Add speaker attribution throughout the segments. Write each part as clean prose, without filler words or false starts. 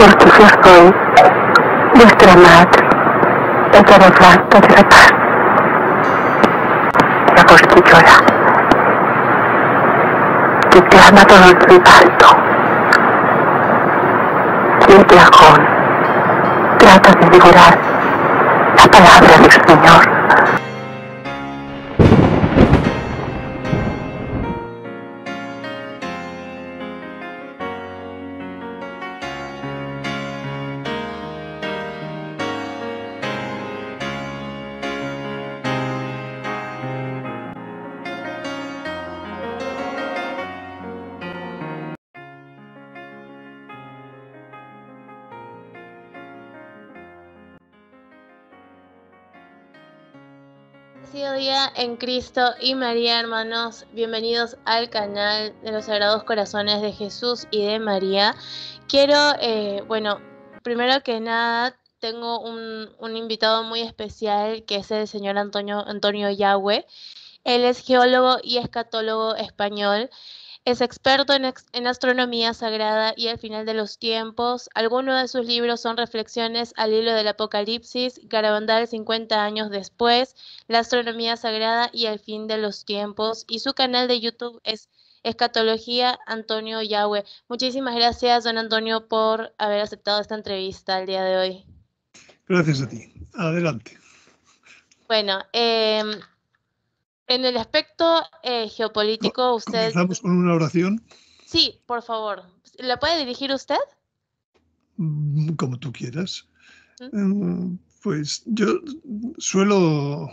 Speaker 1: porque yo soy vuestra madre, el blanco de la paz. La costillola, que clama todo el alto, y el dragón trata de devorar la palabra del Señor.
Speaker 2: Bendecido día en Cristo y María, hermanos. Bienvenidos al canal de los Sagrados Corazones de Jesús y de María. Quiero, primero que nada, tengo un invitado muy especial que es el señor Antonio Yahweh. Él es geólogo y escatólogo español. Es experto en astronomía sagrada y el final de los tiempos. Algunos de sus libros son Reflexiones al hilo del Apocalipsis, Garabandal 50 años después, La astronomía sagrada y el fin de los tiempos. Y su canal de YouTube es Escatología Antonio Yahweh. Muchísimas gracias, don Antonio, por haber aceptado esta entrevista el día de hoy.
Speaker 3: Gracias a ti. Adelante.
Speaker 2: Bueno, en el aspecto geopolítico, usted...
Speaker 3: ¿Comenzamos con una oración?
Speaker 2: Sí, por favor. ¿La puede dirigir usted?
Speaker 3: Como tú quieras. Pues yo suelo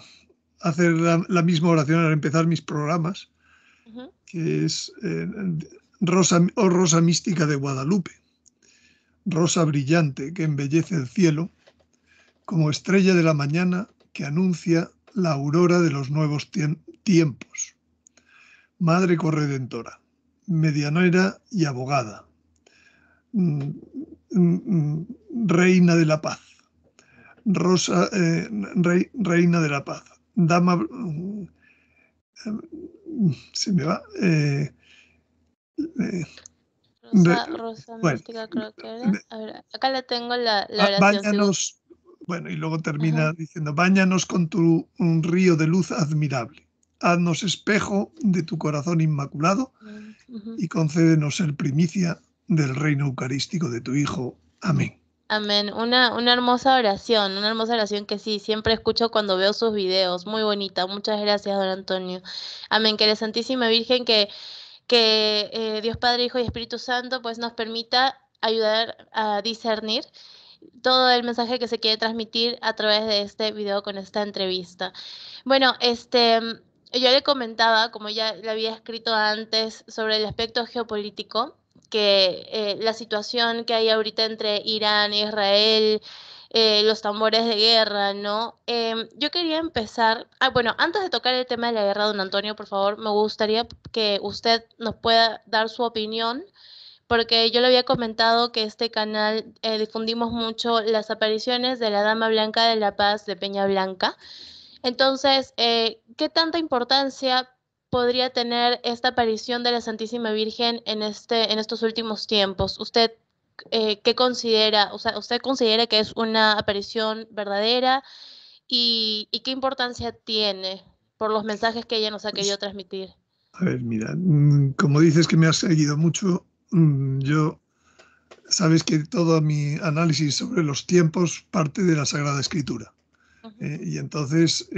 Speaker 3: hacer la misma oración al empezar mis programas, que es Rosa mística de Guadalupe, rosa brillante que embellece el cielo, como estrella de la mañana que anuncia la aurora de los nuevos tiempos. Madre corredentora, medianera y abogada, reina de la paz, Rosa, reina de la paz, dama, se me va,
Speaker 2: Rosa mística, creo que era. A ver, acá la tengo la oración.
Speaker 3: Báñanos, bueno, y luego termina diciendo, báñanos con un río de luz admirable. Haznos espejo de tu corazón inmaculado y concédenos ser primicia del reino eucarístico de tu Hijo. Amén.
Speaker 2: Amén. Una hermosa oración que sí, siempre escucho cuando veo sus videos. Muy bonita. Muchas gracias, don Antonio. Amén. Que la Santísima Virgen, que Dios Padre, Hijo y Espíritu Santo, pues nos permita ayudar a discernir todo el mensaje que se quiere transmitir a través de este video con esta entrevista. Bueno, yo le comentaba, como ya le había escrito antes, sobre el aspecto geopolítico, que la situación que hay ahorita entre Irán e Israel, los tambores de guerra, ¿no? Yo quería empezar, antes de tocar el tema de la guerra, don Antonio, por favor, me gustaría que usted nos pueda dar su opinión, porque yo le había comentado que este canal difundimos mucho las apariciones de la Dama Blanca de la Paz de Peña Blanca. Entonces, ¿qué tanta importancia podría tener esta aparición de la Santísima Virgen en estos últimos tiempos? ¿Usted qué considera? O sea, ¿usted considera que es una aparición verdadera? ¿Y qué importancia tiene por los mensajes que ella nos ha querido transmitir?
Speaker 3: A ver, mira, como dices que me has seguido mucho, yo sabes que todo mi análisis sobre los tiempos parte de la Sagrada Escritura. Y entonces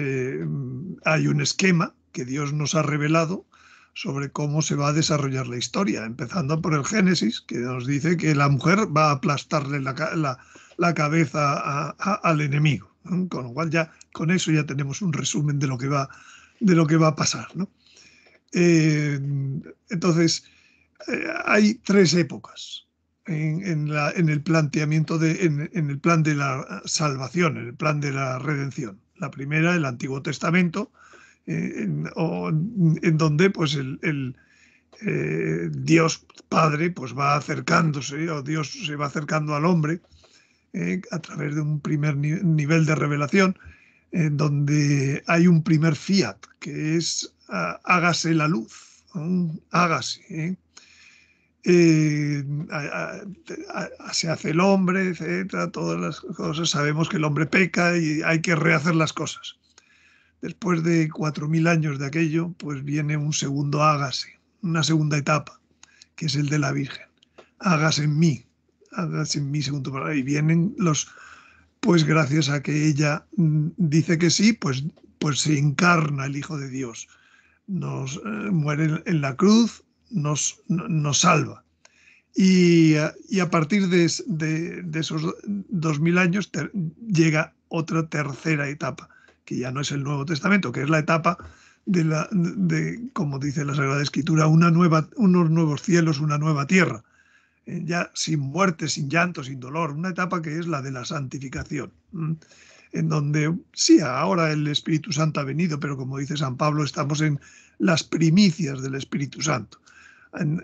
Speaker 3: hay un esquema que Dios nos ha revelado sobre cómo se va a desarrollar la historia, empezando por el Génesis, que nos dice que la mujer va a aplastarle la cabeza al enemigo, ¿no? Con lo cual ya con eso ya tenemos un resumen de lo que va a pasar, ¿no? Entonces hay tres épocas en el planteamiento en el plan de la salvación, en el plan de la redención. La primera, el Antiguo Testamento, en donde pues el Dios Padre pues va acercándose, o Dios se va acercando al hombre a través de un primer nivel de revelación, donde hay un primer fiat, que es hágase la luz, hágase. se hace el hombre, etcétera, todas las cosas. Sabemos que el hombre peca y hay que rehacer las cosas. Después de 4000 años de aquello, pues viene un segundo hágase, una segunda etapa, que es el de la Virgen. Hágase en mí, segundo palabra. Y vienen pues gracias a que ella dice que sí, pues se encarna el Hijo de Dios. Nos muere en la cruz, nos salva. Y a partir de esos 2000 años llega otra tercera etapa, que ya no es el Nuevo Testamento, que es la etapa como dice la Sagrada Escritura, unos nuevos cielos, una nueva tierra, ya sin muerte, sin llanto, sin dolor, una etapa que es la de la santificación, en donde sí, ahora el Espíritu Santo ha venido, pero como dice San Pablo, estamos en las primicias del Espíritu Santo.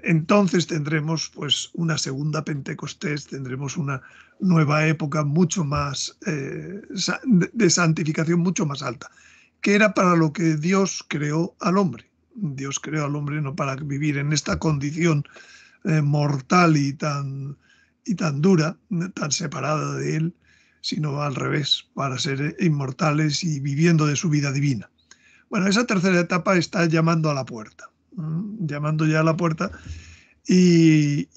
Speaker 3: Entonces tendremos pues una segunda Pentecostés, tendremos una nueva época mucho más de santificación mucho más alta, que era para lo que Dios creó al hombre. Dios creó al hombre no para vivir en esta condición mortal y tan dura, tan separada de él, sino al revés, para ser inmortales y viviendo de su vida divina. Bueno, esa tercera etapa está llamando a la puerta. Llamando ya a la puerta y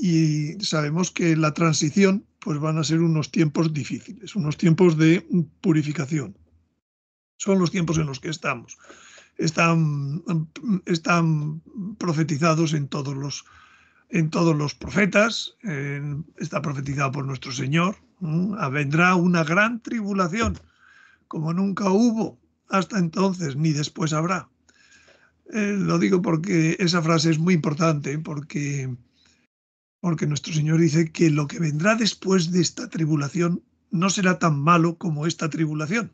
Speaker 3: sabemos que la transición pues van a ser unos tiempos difíciles, unos tiempos de purificación. Son los tiempos en los que estamos. Están profetizados en todos los profetas, está profetizado por nuestro Señor. Vendrá una gran tribulación, como nunca hubo hasta entonces, ni después habrá. Lo digo porque esa frase es muy importante, porque nuestro Señor dice que lo que vendrá después de esta tribulación no será tan malo como esta tribulación.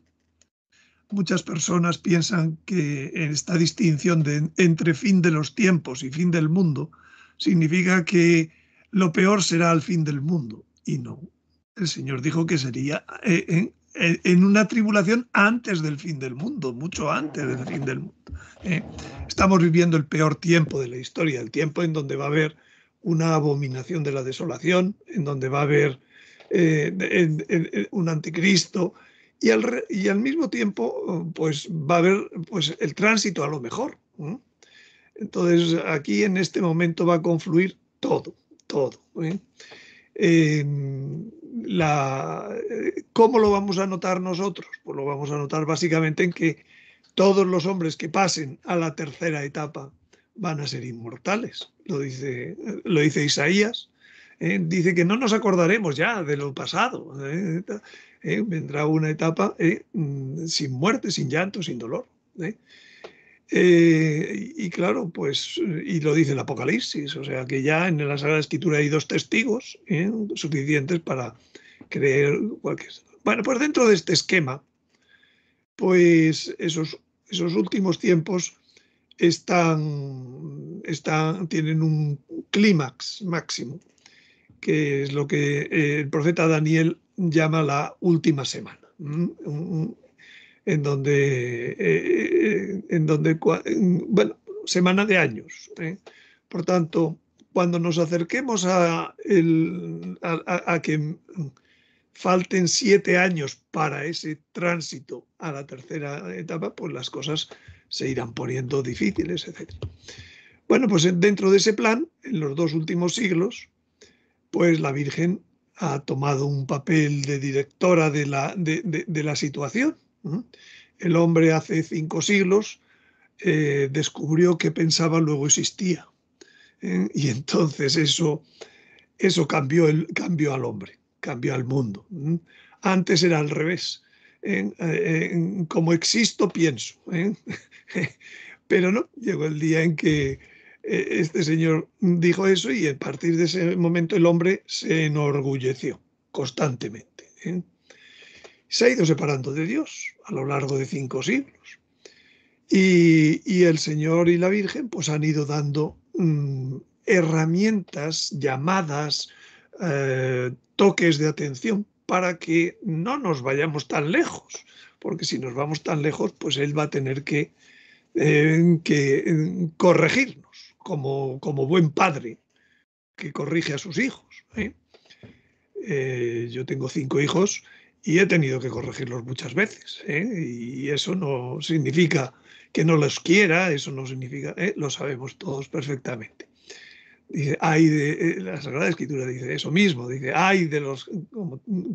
Speaker 3: Muchas personas piensan que esta distinción entre fin de los tiempos y fin del mundo significa que lo peor será al fin del mundo. Y no. El Señor dijo que sería en una tribulación antes del fin del mundo, mucho antes del fin del mundo. Estamos viviendo el peor tiempo de la historia, el tiempo en donde va a haber una abominación de la desolación, en donde va a haber un anticristo y al mismo tiempo pues va a haber pues el tránsito a lo mejor. Entonces aquí en este momento va a confluir todo. ¿Cómo lo vamos a notar nosotros? Pues lo vamos a notar básicamente en que todos los hombres que pasen a la tercera etapa van a ser inmortales. Lo dice Isaías. Dice que no nos acordaremos ya de lo pasado. Vendrá una etapa sin muerte, sin llanto, sin dolor. Y claro, pues, y lo dice el Apocalipsis, o sea que ya en la Sagrada Escritura hay 2 testigos suficientes para creer cualquier. Bueno, pues dentro de este esquema, pues esos últimos tiempos tienen un clímax máximo, que es lo que el profeta Daniel llama la última semana. En donde, bueno, semana de años. Por tanto, cuando nos acerquemos a que falten 7 años para ese tránsito a la tercera etapa, pues las cosas se irán poniendo difíciles, etc. Bueno, pues dentro de ese plan, en los 2 últimos siglos, pues la Virgen ha tomado un papel de directora de la situación. El hombre hace 5 siglos descubrió que pensaba, luego existía. Y entonces eso cambió al hombre, cambió al mundo. Antes era al revés. Como existo, pienso. Pero no, llegó el día en que este señor dijo eso y a partir de ese momento el hombre se enorgulleció constantemente. Se ha ido separando de Dios a lo largo de 5 siglos. Y el Señor y la Virgen pues han ido dando herramientas, llamadas, toques de atención para que no nos vayamos tan lejos, porque si nos vamos tan lejos, pues Él va a tener que corregirnos como buen padre. que corrige a sus hijos. Yo tengo 5 hijos y he tenido que corregirlos muchas veces, y eso no significa que no los quiera, eso no significa, lo sabemos todos perfectamente. Dice, la Sagrada Escritura dice eso mismo, dice, ay de los,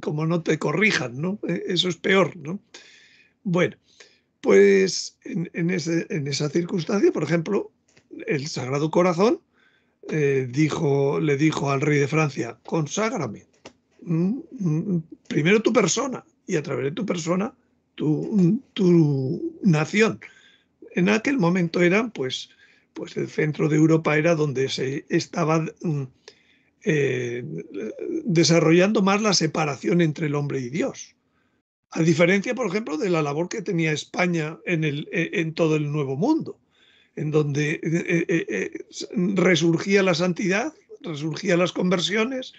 Speaker 3: como no te corrijan, ¿no? Eso es peor, ¿no? Bueno, pues en esa circunstancia, por ejemplo, el Sagrado Corazón le dijo al rey de Francia, conságrame, primero tu persona, y a través de tu persona, tu nación. En aquel momento era, pues el centro de Europa era donde se estaba desarrollando más la separación entre el hombre y Dios. A diferencia, por ejemplo, de la labor que tenía España en todo el Nuevo Mundo, en donde resurgía la santidad, resurgían las conversiones,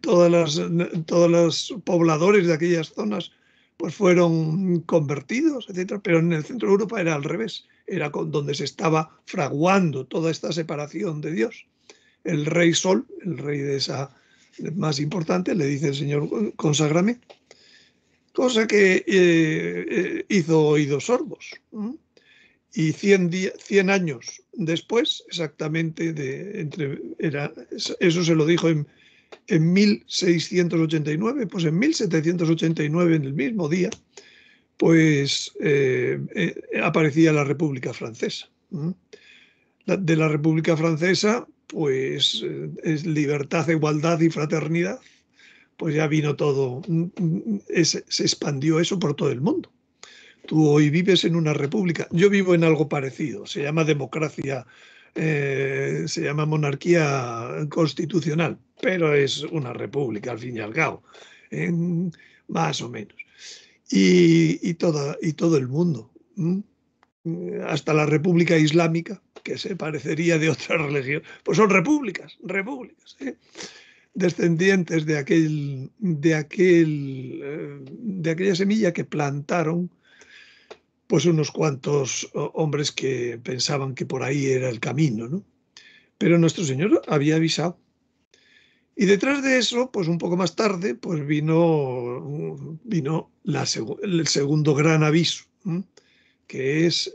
Speaker 3: todos los pobladores de aquellas zonas pues fueron convertidos, etc. Pero en el centro de Europa era al revés, era donde se estaba fraguando toda esta separación de Dios. El rey Sol, el rey de esa más importante, le dice el Señor, conságrame, cosa que hizo oídos sordos. Y 100 años después, exactamente, eso se lo dijo en 1689, pues en 1789, en el mismo día, pues aparecía la República Francesa. De la República Francesa, pues es libertad, igualdad y fraternidad, pues ya vino todo, se expandió eso por todo el mundo. Tú hoy vives en una república, yo vivo en algo parecido, se llama democracia, se llama monarquía constitucional, pero es una república al fin y al cabo, más o menos. Y todo el mundo, hasta la República Islámica, que se parecería de otra religión, pues son repúblicas, descendientes de aquella semilla que plantaron pues unos cuantos hombres que pensaban que por ahí era el camino, ¿no? Pero nuestro Señor había avisado. Y detrás de eso, pues un poco más tarde, pues vino el segundo gran aviso, que es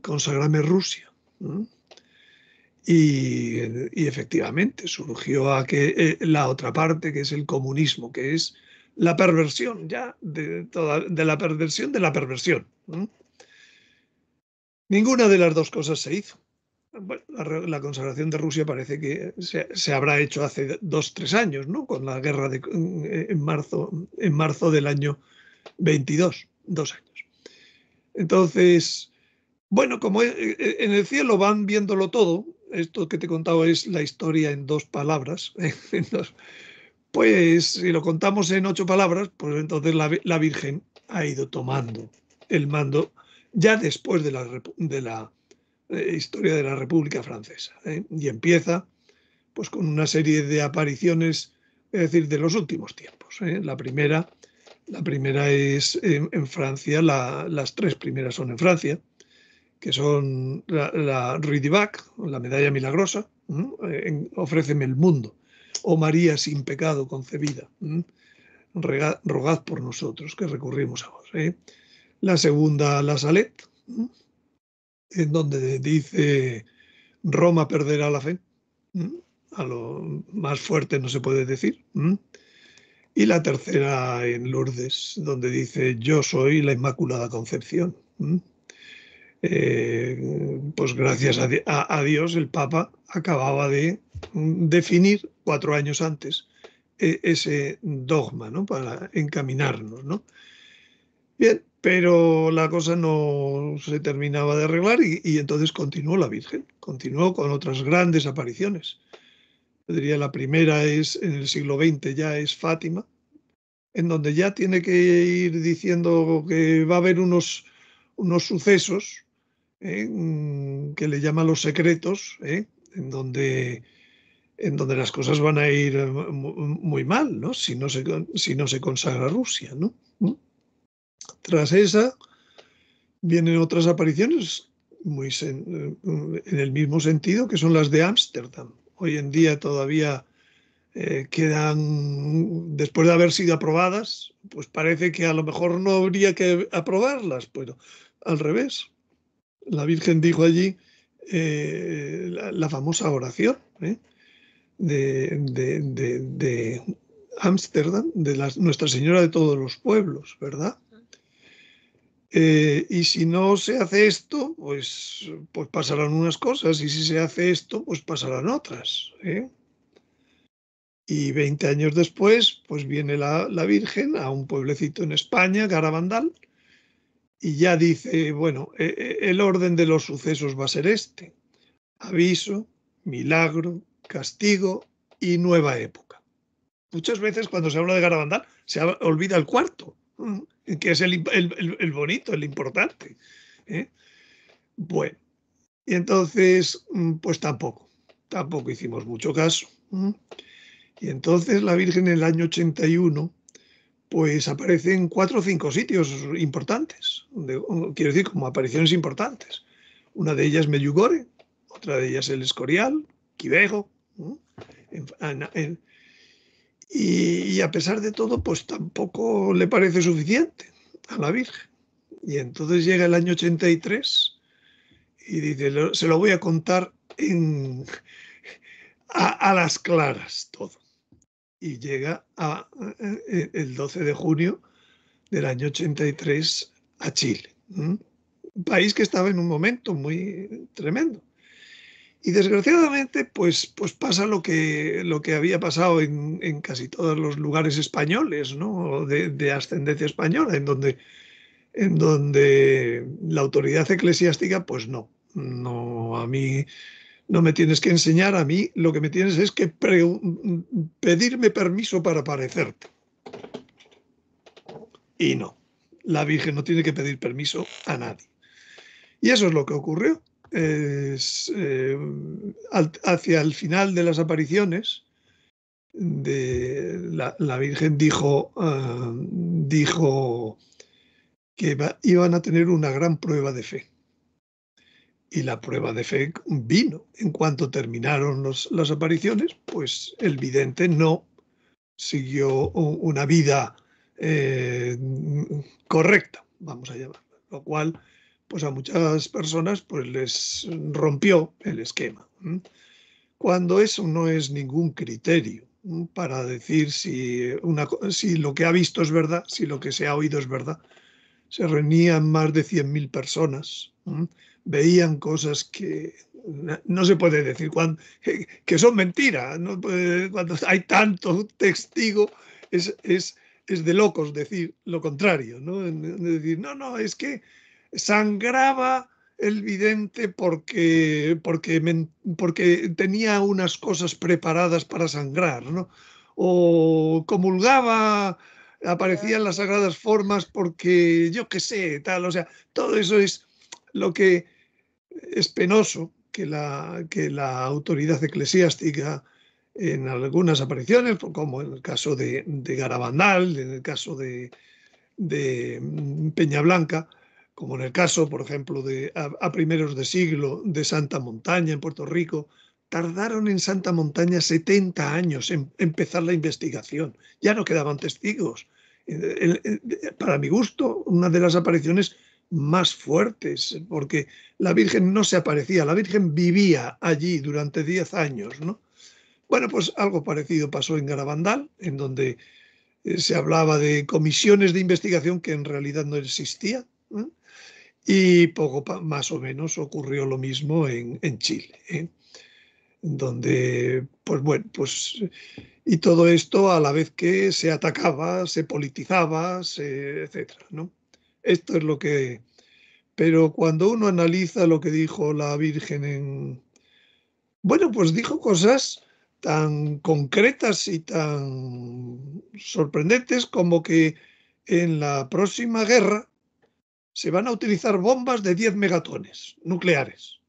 Speaker 3: consagrarme Rusia. Y efectivamente surgió la otra parte, que es el comunismo, que es la perversión ya de la perversión de la perversión. Ninguna de las dos cosas se hizo. Bueno, la consagración de Rusia parece que se habrá hecho hace 2-3 años, ¿no? Con la guerra en marzo del año 22, 2 años. Entonces, bueno, como en el cielo van viéndolo todo, esto que te he contado es la historia en 2 palabras, pues si lo contamos en 8 palabras, pues entonces la Virgen ha ido tomando el mando ya después de la historia de la República Francesa, y empieza pues con una serie de apariciones, es decir, de los últimos tiempos. La primera es en Francia, las 3 primeras son en Francia, que son la Rue du Bac, la medalla milagrosa, ofréceme el mundo, oh María sin pecado concebida, rogad por nosotros que recurrimos a vos. La segunda, la Salette, en donde dice Roma perderá la fe, a lo más fuerte no se puede decir. Y la tercera en Lourdes, donde dice yo soy la Inmaculada Concepción. Pues gracias a Dios el Papa acababa de definir 4 años antes ese dogma, ¿no? Para encaminarnos, ¿no? Bien, pero la cosa no se terminaba de arreglar y entonces continuó la Virgen, continuó con otras grandes apariciones. Yo diría la primera es en el siglo XX, ya es Fátima, en donde ya tiene que ir diciendo que va a haber unos sucesos que le llama los secretos, en donde las cosas van a ir muy mal, ¿no? Si no se consagra Rusia, ¿no? Tras esa vienen otras apariciones en el mismo sentido, que son las de Ámsterdam. Hoy en día todavía quedan, después de haber sido aprobadas, pues parece que a lo mejor no habría que aprobarlas, pero al revés. La Virgen dijo allí la famosa oración de Ámsterdam, de Nuestra Señora de todos los pueblos, ¿verdad? Y si no se hace esto, pues pasarán unas cosas, y si se hace esto, pues pasarán otras. Y 20 años después, pues viene la Virgen a un pueblecito en España, Garabandal, y ya dice, bueno, el orden de los sucesos va a ser este: aviso, milagro, castigo y nueva época. Muchas veces cuando se habla de Garabandal se olvida el cuarto, que es el bonito, el importante. Bueno, y entonces, pues tampoco hicimos mucho caso. Y entonces la Virgen en el año 81 pues aparece en 4 o 5 sitios importantes, quiero decir, como apariciones importantes. Una de ellas Medjugorje, otra de ellas El Escorial, Quivejo, y a pesar de todo, pues tampoco le parece suficiente a la Virgen. Y entonces llega el año 83 y dice, se lo voy a contar a las claras todo. Y llega el 12 de junio del año 83 a Chile, un país que estaba en un momento muy tremendo. Y desgraciadamente, pues pasa lo que había pasado en casi todos los lugares españoles, ¿no? de ascendencia española, en donde la autoridad eclesiástica, pues no, a mí no me tienes que enseñar, a mí lo que me tienes es que pedirme permiso para aparecerte. Y no, la Virgen no tiene que pedir permiso a nadie. Y eso es lo que ocurrió. Hacia el final de las apariciones, la Virgen dijo que iban a tener una gran prueba de fe. Y la prueba de fe vino. En cuanto terminaron las apariciones, pues el vidente no siguió una vida correcta, vamos a llamarlo, lo cual pues a muchas personas pues les rompió el esquema. Cuando eso no es ningún criterio para decir si lo que ha visto es verdad, si lo que se ha oído es verdad. Se reunían más de 100.000 personas, veían cosas que no se puede decir que son mentiras. ¿No? Cuando hay tanto testigo, es de locos decir lo contrario, ¿no? Decir, no, es que sangraba el vidente porque tenía unas cosas preparadas para sangrar, ¿no? O comulgaba, aparecían las sagradas formas porque yo qué sé, tal, o sea, todo eso es lo que es penoso que la autoridad eclesiástica en algunas apariciones, como en el caso de Garabandal, en el caso de Peñablanca, como en el caso, por ejemplo, a primeros de siglo de Santa Montaña en Puerto Rico, tardaron en Santa Montaña 70 años en empezar la investigación. Ya no quedaban testigos. Para mi gusto, una de las apariciones más fuertes, porque la Virgen no se aparecía, la Virgen vivía allí durante 10 años, ¿no? Bueno, pues algo parecido pasó en Garabandal, en donde se hablaba de comisiones de investigación que en realidad no existían, ¿eh? Y poco más o menos ocurrió lo mismo en Chile, donde, pues bueno, y todo esto a la vez que se atacaba, se politizaba, etcétera, ¿no? Esto es lo que... Pero cuando uno analiza lo que dijo la Virgen bueno, pues dijo cosas tan concretas y tan sorprendentes como que en la próxima guerra se van a utilizar bombas de 10 megatones nucleares.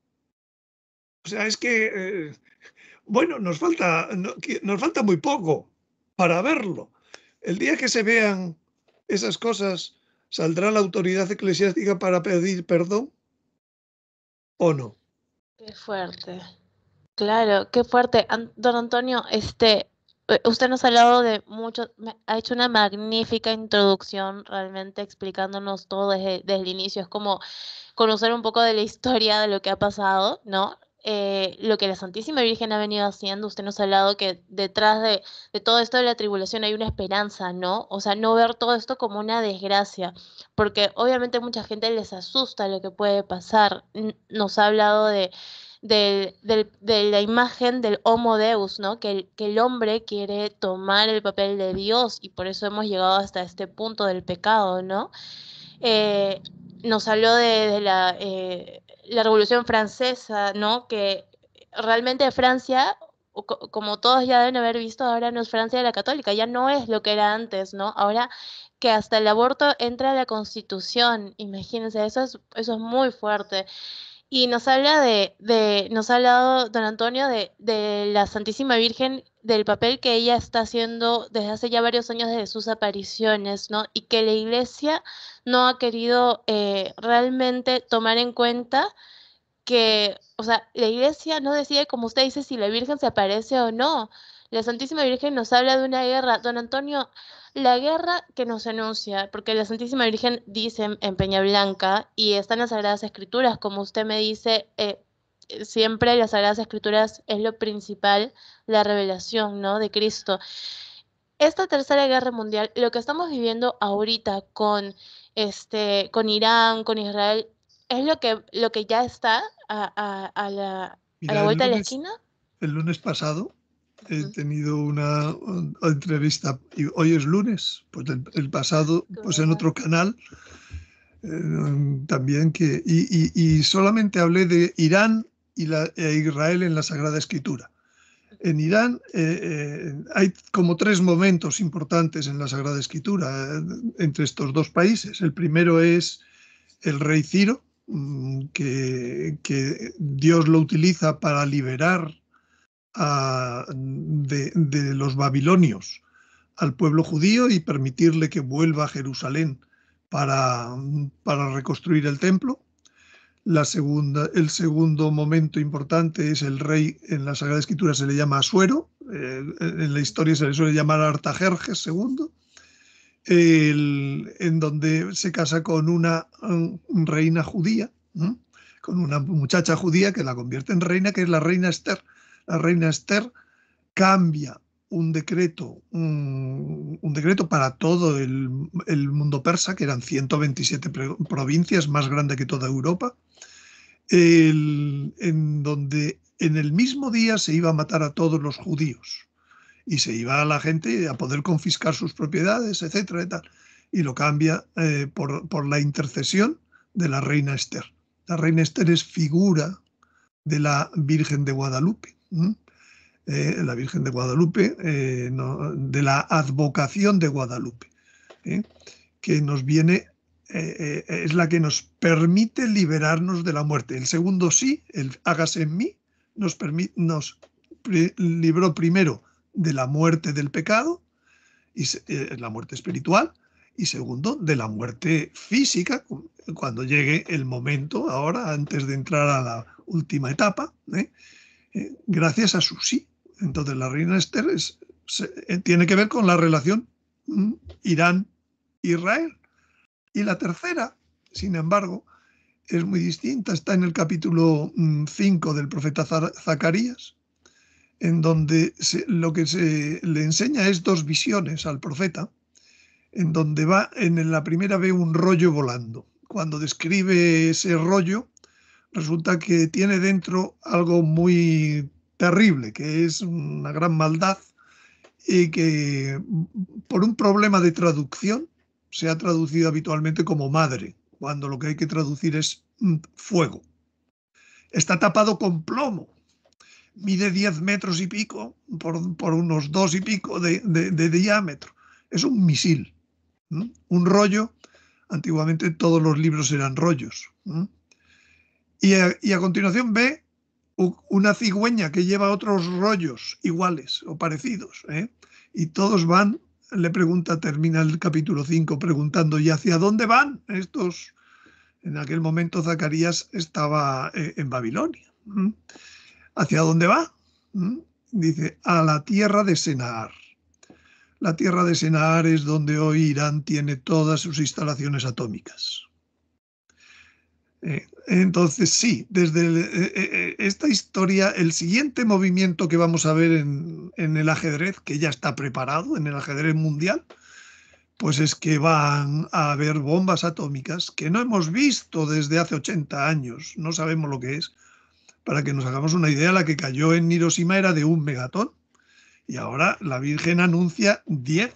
Speaker 3: O sea, es que, bueno, nos falta muy poco para verlo. El día que se vean esas cosas, ¿saldrá la autoridad eclesiástica para pedir perdón o no?
Speaker 2: Qué fuerte. Claro, qué fuerte. Don Antonio, usted nos ha hablado de mucho, ha hecho una magnífica introducción realmente explicándonos todo desde el inicio. Es como conocer un poco de la historia de lo que ha pasado, ¿no? Lo que la Santísima Virgen ha venido haciendo. Usted nos ha hablado que detrás de todo esto de la tribulación hay una esperanza, ¿no? O sea, no ver todo esto como una desgracia, porque obviamente mucha gente les asusta lo que puede pasar. Nos ha hablado de la imagen del Homo Deus, ¿no? Que el hombre quiere tomar el papel de Dios y por eso hemos llegado hasta este punto del pecado, ¿no? Eh, Nos habló de la Revolución Francesa, ¿no? Que realmente Francia, como todos ya deben haber visto, ahora no es Francia la católica, ya no es lo que era antes, ¿no? Ahora que hasta el aborto entra a la Constitución, imagínense, eso es muy fuerte. Y nos habla nos ha hablado don Antonio de la Santísima Virgen, del papel que ella está haciendo desde hace ya varios años desde sus apariciones, ¿no? Y que la Iglesia no ha querido realmente tomar en cuenta que, o sea, la Iglesia no decide, como usted dice, si la Virgen se aparece o no. La Santísima Virgen nos habla de una guerra. Don Antonio, la guerra que nos anuncia, porque la Santísima Virgen dice en Peña Blanca, y está en las Sagradas Escrituras, como usted me dice, siempre las Sagradas Escrituras es lo principal, la revelación, ¿no? De Cristo. Esta tercera guerra mundial, lo que estamos viviendo ahorita con Irán, con Israel, es lo que ya está a la
Speaker 3: Mira,
Speaker 2: vuelta de la esquina.
Speaker 3: el lunes pasado he tenido una entrevista, y hoy es lunes, pues el pasado, pues en otro canal, también y solamente hablé de Irán e Israel en la Sagrada Escritura. En Irán hay como tres momentos importantes en la Sagrada Escritura entre estos dos países. El primero es el rey Ciro, que Dios lo utiliza para liberar de los babilonios al pueblo judío y permitirle que vuelva a Jerusalén para reconstruir el templo. El segundo momento importante es el rey, en la Sagrada Escritura se le llama Asuero, en la historia se le suele llamar Artajerjes II, en donde se casa con una reina judía, con una muchacha judía que la convierte en reina, que es la reina Esther. La reina Esther cambia un decreto para todo el mundo persa, que eran 127 provincias, más grande que toda Europa, en donde en el mismo día se iba a matar a todos los judíos y se iba a la gente a poder confiscar sus propiedades, etcétera, y tal. Y lo cambia por la intercesión de la reina Esther. La reina Esther es figura de la Virgen de Guadalupe. La Virgen de Guadalupe, de la advocación de Guadalupe, que nos viene, es la que nos permite liberarnos de la muerte. El segundo sí, el hágase en mí, nos libró primero de la muerte del pecado, la muerte espiritual, y segundo, de la muerte física, cuando llegue el momento, ahora, antes de entrar a la última etapa, gracias a su sí. Entonces la reina Esther tiene que ver con la relación Irán-Israel. Y la tercera, sin embargo, es muy distinta. Está en el capítulo 5 del profeta Zacarías, en donde lo que se le enseña es dos visiones al profeta, en donde en la primera ve un rollo volando. Cuando describe ese rollo, resulta que tiene dentro algo muy terrible, que es una gran maldad, y que por un problema de traducción se ha traducido habitualmente como madre, cuando lo que hay que traducir es fuego. Está tapado con plomo, mide 10 metros y pico por unos 2 y pico de diámetro. Es un misil, un rollo. Antiguamente todos los libros eran rollos. Y a continuación ve una cigüeña que lleva otros rollos iguales o parecidos, y todos le pregunta, termina el capítulo 5 preguntando, ¿y hacia dónde van estos? En aquel momento Zacarías estaba en Babilonia. ¿Hacia dónde va? Dice, a la tierra de Sennaar. La tierra de Sennaar es donde hoy Irán tiene todas sus instalaciones atómicas. Entonces, sí, desde esta historia, el siguiente movimiento que vamos a ver en el ajedrez, que ya está preparado en el ajedrez mundial, pues es que van a haber bombas atómicas que no hemos visto desde hace 80 años, no sabemos lo que es. Para que nos hagamos una idea, la que cayó en Hiroshima era de 1 megatón y ahora la Virgen anuncia 10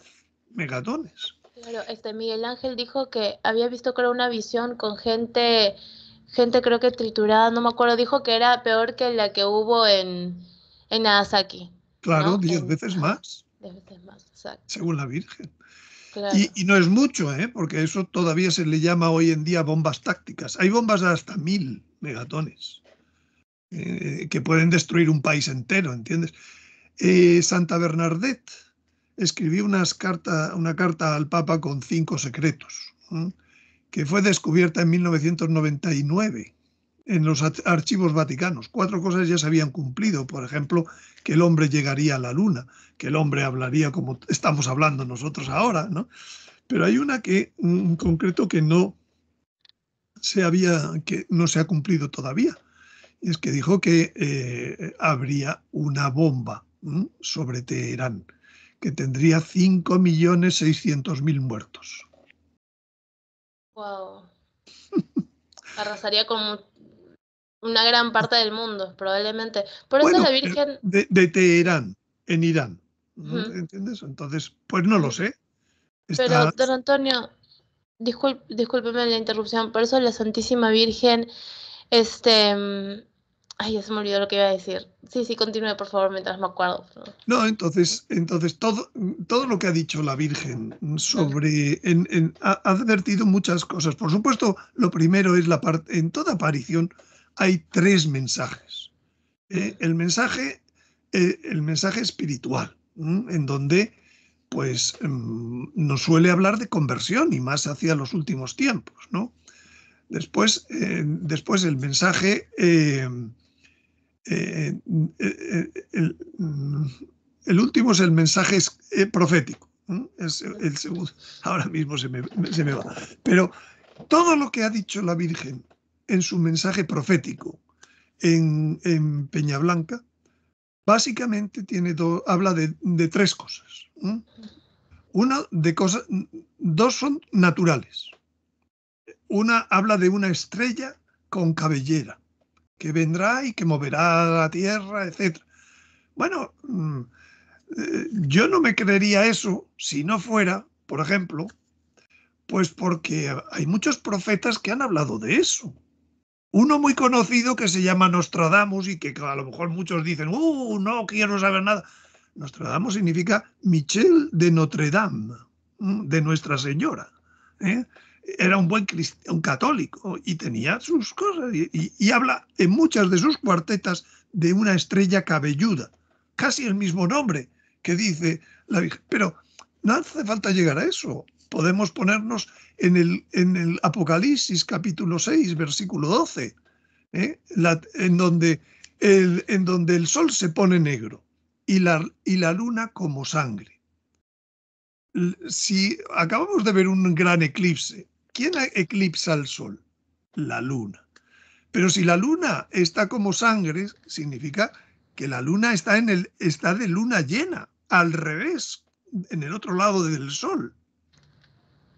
Speaker 3: megatones.
Speaker 2: Claro, Miguel Ángel dijo que había visto, creo, una visión con gente creo que triturada, no me acuerdo, dijo que era peor que la que hubo en Nagasaki.
Speaker 3: Claro,
Speaker 2: ¿no?
Speaker 3: 10 veces más.
Speaker 2: 10 veces más, exacto.
Speaker 3: Según la Virgen.
Speaker 2: Claro.
Speaker 3: Y no es mucho, porque eso todavía se le llama hoy en día bombas tácticas. Hay bombas de hasta 1000 megatones que pueden destruir un país entero, ¿entiendes? Santa Bernadette escribió una carta al Papa con 5 secretos, que fue descubierta en 1999 en los archivos vaticanos. 4 cosas ya se habían cumplido, por ejemplo, que el hombre llegaría a la luna, que el hombre hablaría como estamos hablando nosotros ahora, ¿no? Pero hay una que, en concreto, que no se ha cumplido todavía. Es que dijo que habría una bomba sobre Teherán, que tendría 5.600.000 muertos.
Speaker 2: Wow. Arrasaría con una gran parte del mundo, probablemente. Por eso la Virgen...
Speaker 3: De Teherán, en Irán. ¿Entiendes? Entonces, pues no lo sé.
Speaker 2: Pero, don Antonio, discúlpeme la interrupción, por eso la Santísima Virgen, ay, ya se me olvidó lo que iba a decir. Sí, continúe, por favor, mientras me acuerdo.
Speaker 3: No, entonces todo lo que ha dicho la Virgen sobre... ha advertido muchas cosas. Por supuesto, lo primero es la parte... En toda aparición hay 3 mensajes. El mensaje espiritual, en donde pues nos suele hablar de conversión y más hacia los últimos tiempos, ¿no? Después el mensaje... el último es el mensaje profético. Es el segundo. Ahora mismo se me va. Pero todo lo que ha dicho la Virgen en su mensaje profético en Peñablanca, básicamente habla de 3 cosas. Dos son naturales. Una habla de una estrella con cabellera que vendrá y que moverá la tierra, etc. Bueno, yo no me creería eso si no fuera, por ejemplo, pues porque hay muchos profetas que han hablado de eso. Uno muy conocido que se llama Nostradamus y que a lo mejor muchos dicen, no quiero saber nada. Nostradamus significa Michel de Notre Dame, de Nuestra Señora. Era un buen un católico y tenía sus cosas y habla en muchas de sus cuartetas de una estrella cabelluda, casi el mismo nombre que dice la Virgen. Pero no hace falta llegar a eso. Podemos ponernos en el Apocalipsis capítulo 6, versículo 12, en donde el sol se pone negro y la luna como sangre. Si acabamos de ver un gran eclipse, ¿quién eclipsa al sol? La luna. Pero si la luna está como sangre, significa que la luna está de luna llena, al revés, en el otro lado del sol.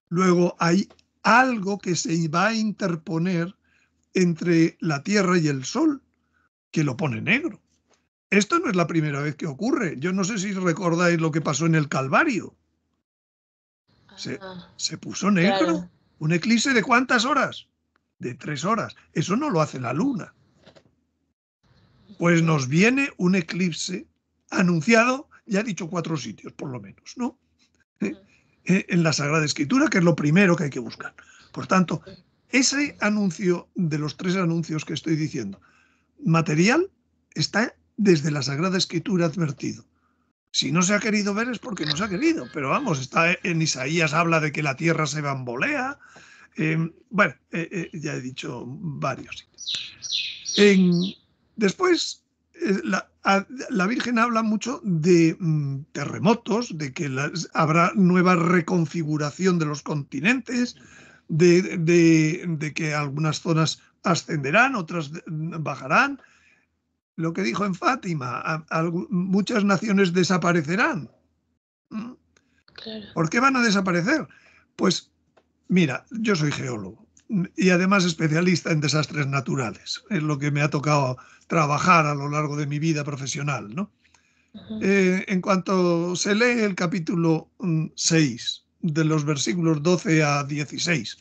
Speaker 3: Luego hay algo que se va a interponer entre la Tierra y el Sol, que lo pone negro. Esto no es la primera vez que ocurre. Yo no sé si recordáis lo que pasó en el Calvario. Se puso negro. Claro. ¿Un eclipse de cuántas horas? De 3 horas. Eso no lo hace la luna. Pues nos viene un eclipse anunciado, ya he dicho 4 sitios por lo menos, ¿no? En la Sagrada Escritura, que es lo primero que hay que buscar. Por tanto, ese anuncio, de los 3 anuncios que estoy diciendo, material, está desde la Sagrada Escritura advertido. Si no se ha querido ver es porque no se ha querido, pero vamos, está en Isaías, habla de que la tierra se bambolea. Ya he dicho varios. Después la Virgen habla mucho de terremotos, de que habrá nueva reconfiguración de los continentes, de que algunas zonas ascenderán, otras bajarán. Lo que dijo en Fátima, muchas naciones desaparecerán.
Speaker 2: Claro.
Speaker 3: ¿Por qué van a desaparecer? Pues mira, yo soy geólogo y además especialista en desastres naturales. Es lo que me ha tocado trabajar a lo largo de mi vida profesional, ¿no? En cuanto se lee el capítulo 6, de los versículos 12 a 16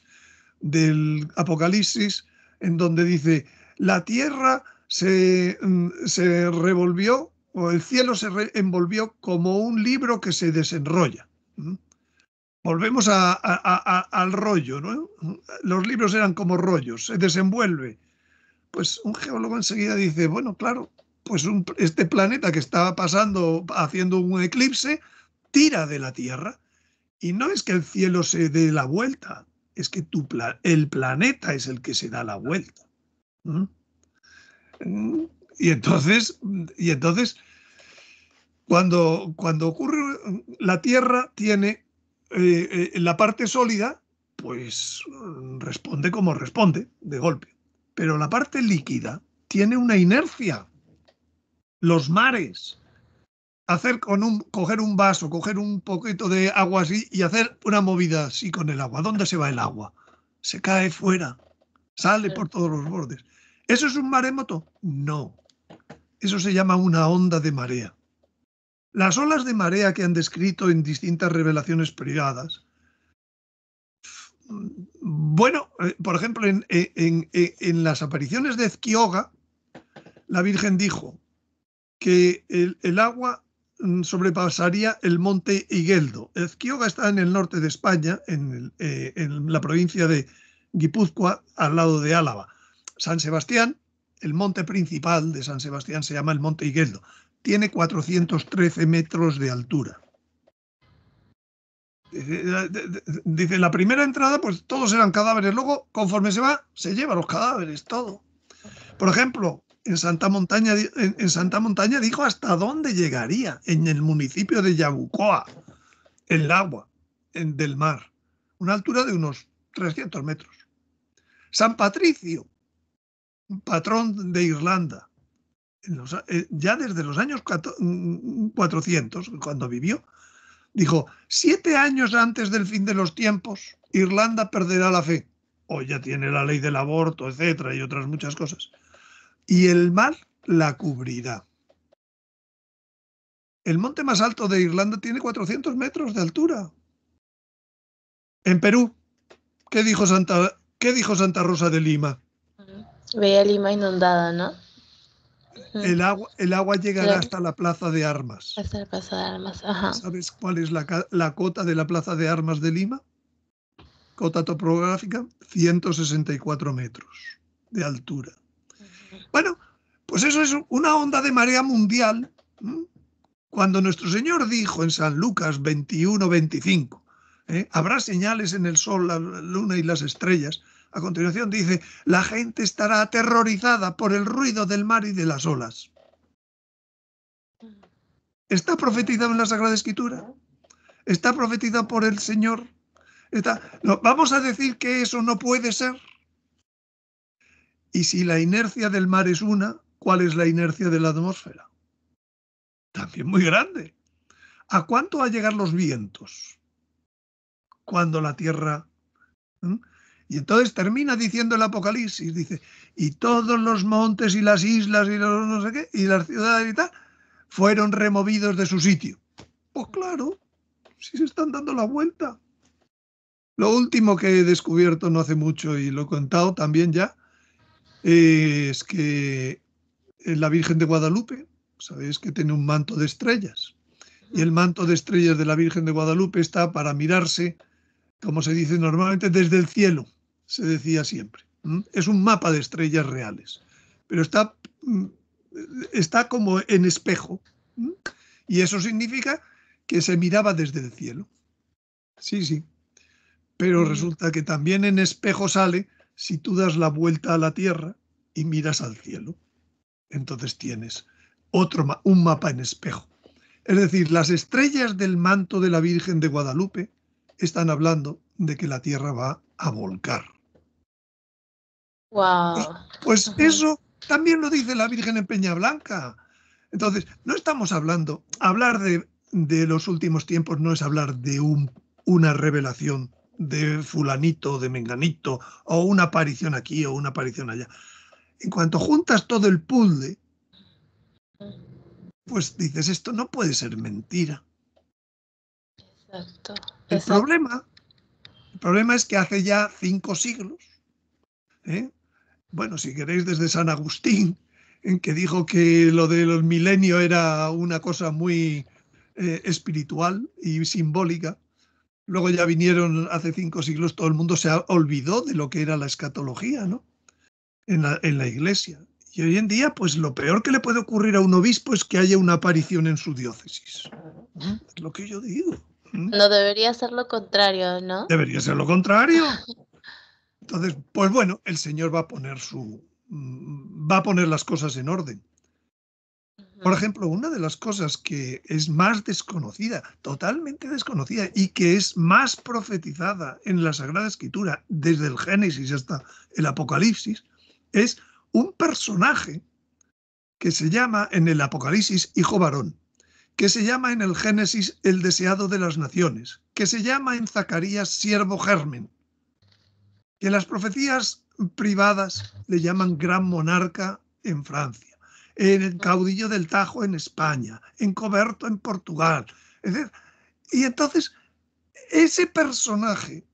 Speaker 3: del Apocalipsis, en donde dice, la tierra se revolvió, o el cielo se envolvió como un libro que se desenrolla. Volvemos al rollo, ¿no? Los libros eran como rollos, se desenvuelve. Pues un geólogo enseguida dice, bueno, claro, pues este planeta que estaba pasando, haciendo un eclipse, tira de la Tierra. Y no es que el cielo se dé la vuelta, es que el planeta es el que se da la vuelta. Y entonces cuando ocurre, la Tierra tiene la parte sólida, pues responde como responde, de golpe. Pero la parte líquida tiene una inercia. Los mares, coger un vaso, coger un poquito de agua así y hacer una movida así con el agua. ¿Dónde se va el agua? Se cae fuera, sale por todos los bordes. ¿Eso es un maremoto? No. Eso se llama una onda de marea. Las olas de marea que han descrito en distintas revelaciones privadas. Bueno, por ejemplo, en las apariciones de Ezquioga, la Virgen dijo que el agua sobrepasaría el monte Igueldo. Ezquioga está en el norte de España, en la provincia de Guipúzcoa, al lado de Álava. San Sebastián, el monte principal de San Sebastián se llama el monte Igueldo. Tiene 413 metros de altura. Dice, la primera entrada, pues todos eran cadáveres. Luego, conforme se va, se lleva los cadáveres, todo. Por ejemplo, en Santa Montaña dijo hasta dónde llegaría, en el municipio de Yabucoa, el agua del mar, una altura de unos 300 metros. San Patricio, patrón de Irlanda, ya desde los años 400, cuando vivió, dijo, 7 años antes del fin de los tiempos, Irlanda perderá la fe. Hoy ya tiene la ley del aborto, etcétera, y otras muchas cosas. Y el mar la cubrirá. El monte más alto de Irlanda tiene 400 metros de altura. En Perú, ¿qué dijo Santa Rosa de Lima?
Speaker 2: Veía Lima inundada, ¿no?
Speaker 3: El agua llegará hasta la Plaza de Armas.
Speaker 2: Hasta la Plaza de Armas, ajá.
Speaker 3: ¿Sabes cuál es la cota de la Plaza de Armas de Lima? Cota topográfica, 164 metros de altura. Bueno, pues eso es una onda de marea mundial. Cuando nuestro Señor dijo en San Lucas 21-25, habrá señales en el sol, la luna y las estrellas. A continuación dice, la gente estará aterrorizada por el ruido del mar y de las olas. ¿Está profetizado en la Sagrada Escritura? ¿Está profetizado por el Señor? No, vamos a decir que eso no puede ser. Y si la inercia del mar es una, ¿cuál es la inercia de la atmósfera? También muy grande. ¿A cuánto va a llegar los vientos? Cuando la Tierra... Y entonces termina diciendo el Apocalipsis, dice, y todos los montes y las islas y los no sé qué, y las ciudades y tal, fueron removidos de su sitio. Pues claro, si se están dando la vuelta. Lo último que he descubierto no hace mucho, y lo he contado también ya, es que la Virgen de Guadalupe, sabéis que tiene un manto de estrellas, y el manto de estrellas de la Virgen de Guadalupe está para mirarse, como se dice normalmente, desde el cielo, se decía siempre. Es un mapa de estrellas reales, pero está como en espejo, y eso significa que se miraba desde el cielo. Sí, sí. Pero resulta que también en espejo sale si tú das la vuelta a la Tierra y miras al cielo. Entonces tienes un mapa en espejo. Es decir, las estrellas del manto de la Virgen de Guadalupe están hablando de que la Tierra va a volcar.
Speaker 2: Wow.
Speaker 3: Pues eso también lo dice la Virgen en Peñablanca. Entonces, no estamos hablando, hablar de los últimos tiempos no es hablar de una revelación de fulanito, de menganito, o una aparición aquí o una aparición allá. En cuanto juntas todo el puzzle, pues dices, esto no puede ser mentira.
Speaker 2: Exacto.
Speaker 3: El problema es que hace ya 5 siglos, bueno, si queréis desde San Agustín, en que dijo que lo del milenio era una cosa muy espiritual y simbólica. Luego ya vinieron hace 5 siglos, todo el mundo se olvidó de lo que era la escatología, ¿no? En la Iglesia. Y hoy en día, pues lo peor que le puede ocurrir a un obispo es que haya una aparición en su diócesis. Es lo que yo digo.
Speaker 2: No debería ser lo contrario, ¿no?
Speaker 3: Debería ser lo contrario. Entonces, pues bueno, el Señor va a poner las cosas en orden. Por ejemplo, una de las cosas que es más desconocida, totalmente desconocida, y que es más profetizada en la Sagrada Escritura, desde el Génesis hasta el Apocalipsis, es un personaje que se llama en el Apocalipsis hijo varón, que se llama en el Génesis el deseado de las naciones, que se llama en Zacarías siervo germen, que las profecías privadas le llaman gran monarca en Francia, en el caudillo del Tajo en España, en Coberto en Portugal. Es decir, y entonces ese personaje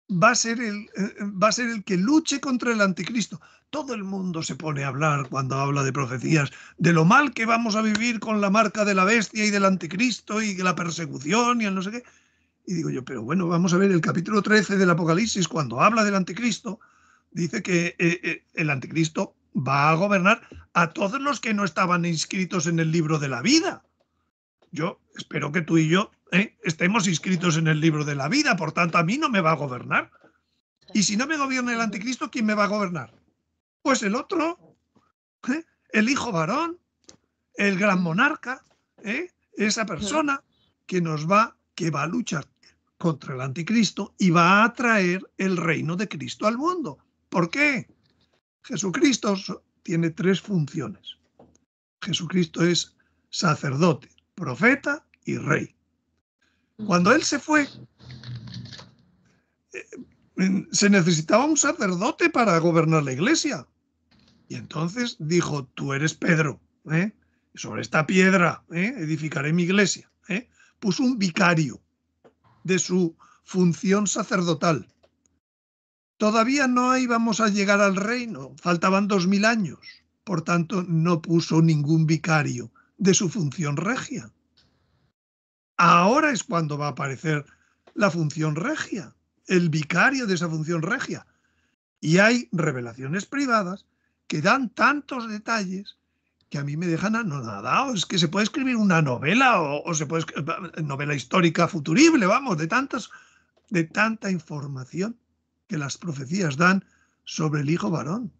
Speaker 3: va a ser el que luche contra el anticristo. Todo el mundo se pone a hablar cuando habla de profecías de lo mal que vamos a vivir con la marca de la bestia y del anticristo y la persecución y el no sé qué. Y digo yo, pero bueno, vamos a ver el capítulo 13 del Apocalipsis, cuando habla del anticristo, dice que el anticristo va a gobernar a todos los que no estaban inscritos en el libro de la vida. Yo espero que tú y yo estemos inscritos en el libro de la vida, por tanto a mí no me va a gobernar. Y si no me gobierna el anticristo, ¿quién me va a gobernar? Pues el otro, el hijo varón, el gran monarca, esa persona que va a luchar contra el anticristo y va a traer el reino de Cristo al mundo. ¿Por qué? Jesucristo tiene 3 funciones. Jesucristo es sacerdote, profeta y rey. Cuando él se fue, se necesitaba un sacerdote para gobernar la iglesia. Y entonces dijo, tú eres Pedro, sobre esta piedra edificaré mi iglesia. Puso un vicario de su función sacerdotal. Todavía no íbamos a llegar al reino, faltaban 2000 años. Por tanto, no puso ningún vicario de su función regia. Ahora es cuando va a aparecer la función regia, el vicario de esa función regia. Y hay revelaciones privadas que dan tantos detalles que a mí me dejan anonadado. Es que se puede escribir una novela o se puede escribir novela histórica futurible, vamos, de tanta información que las profecías dan sobre el hijo varón.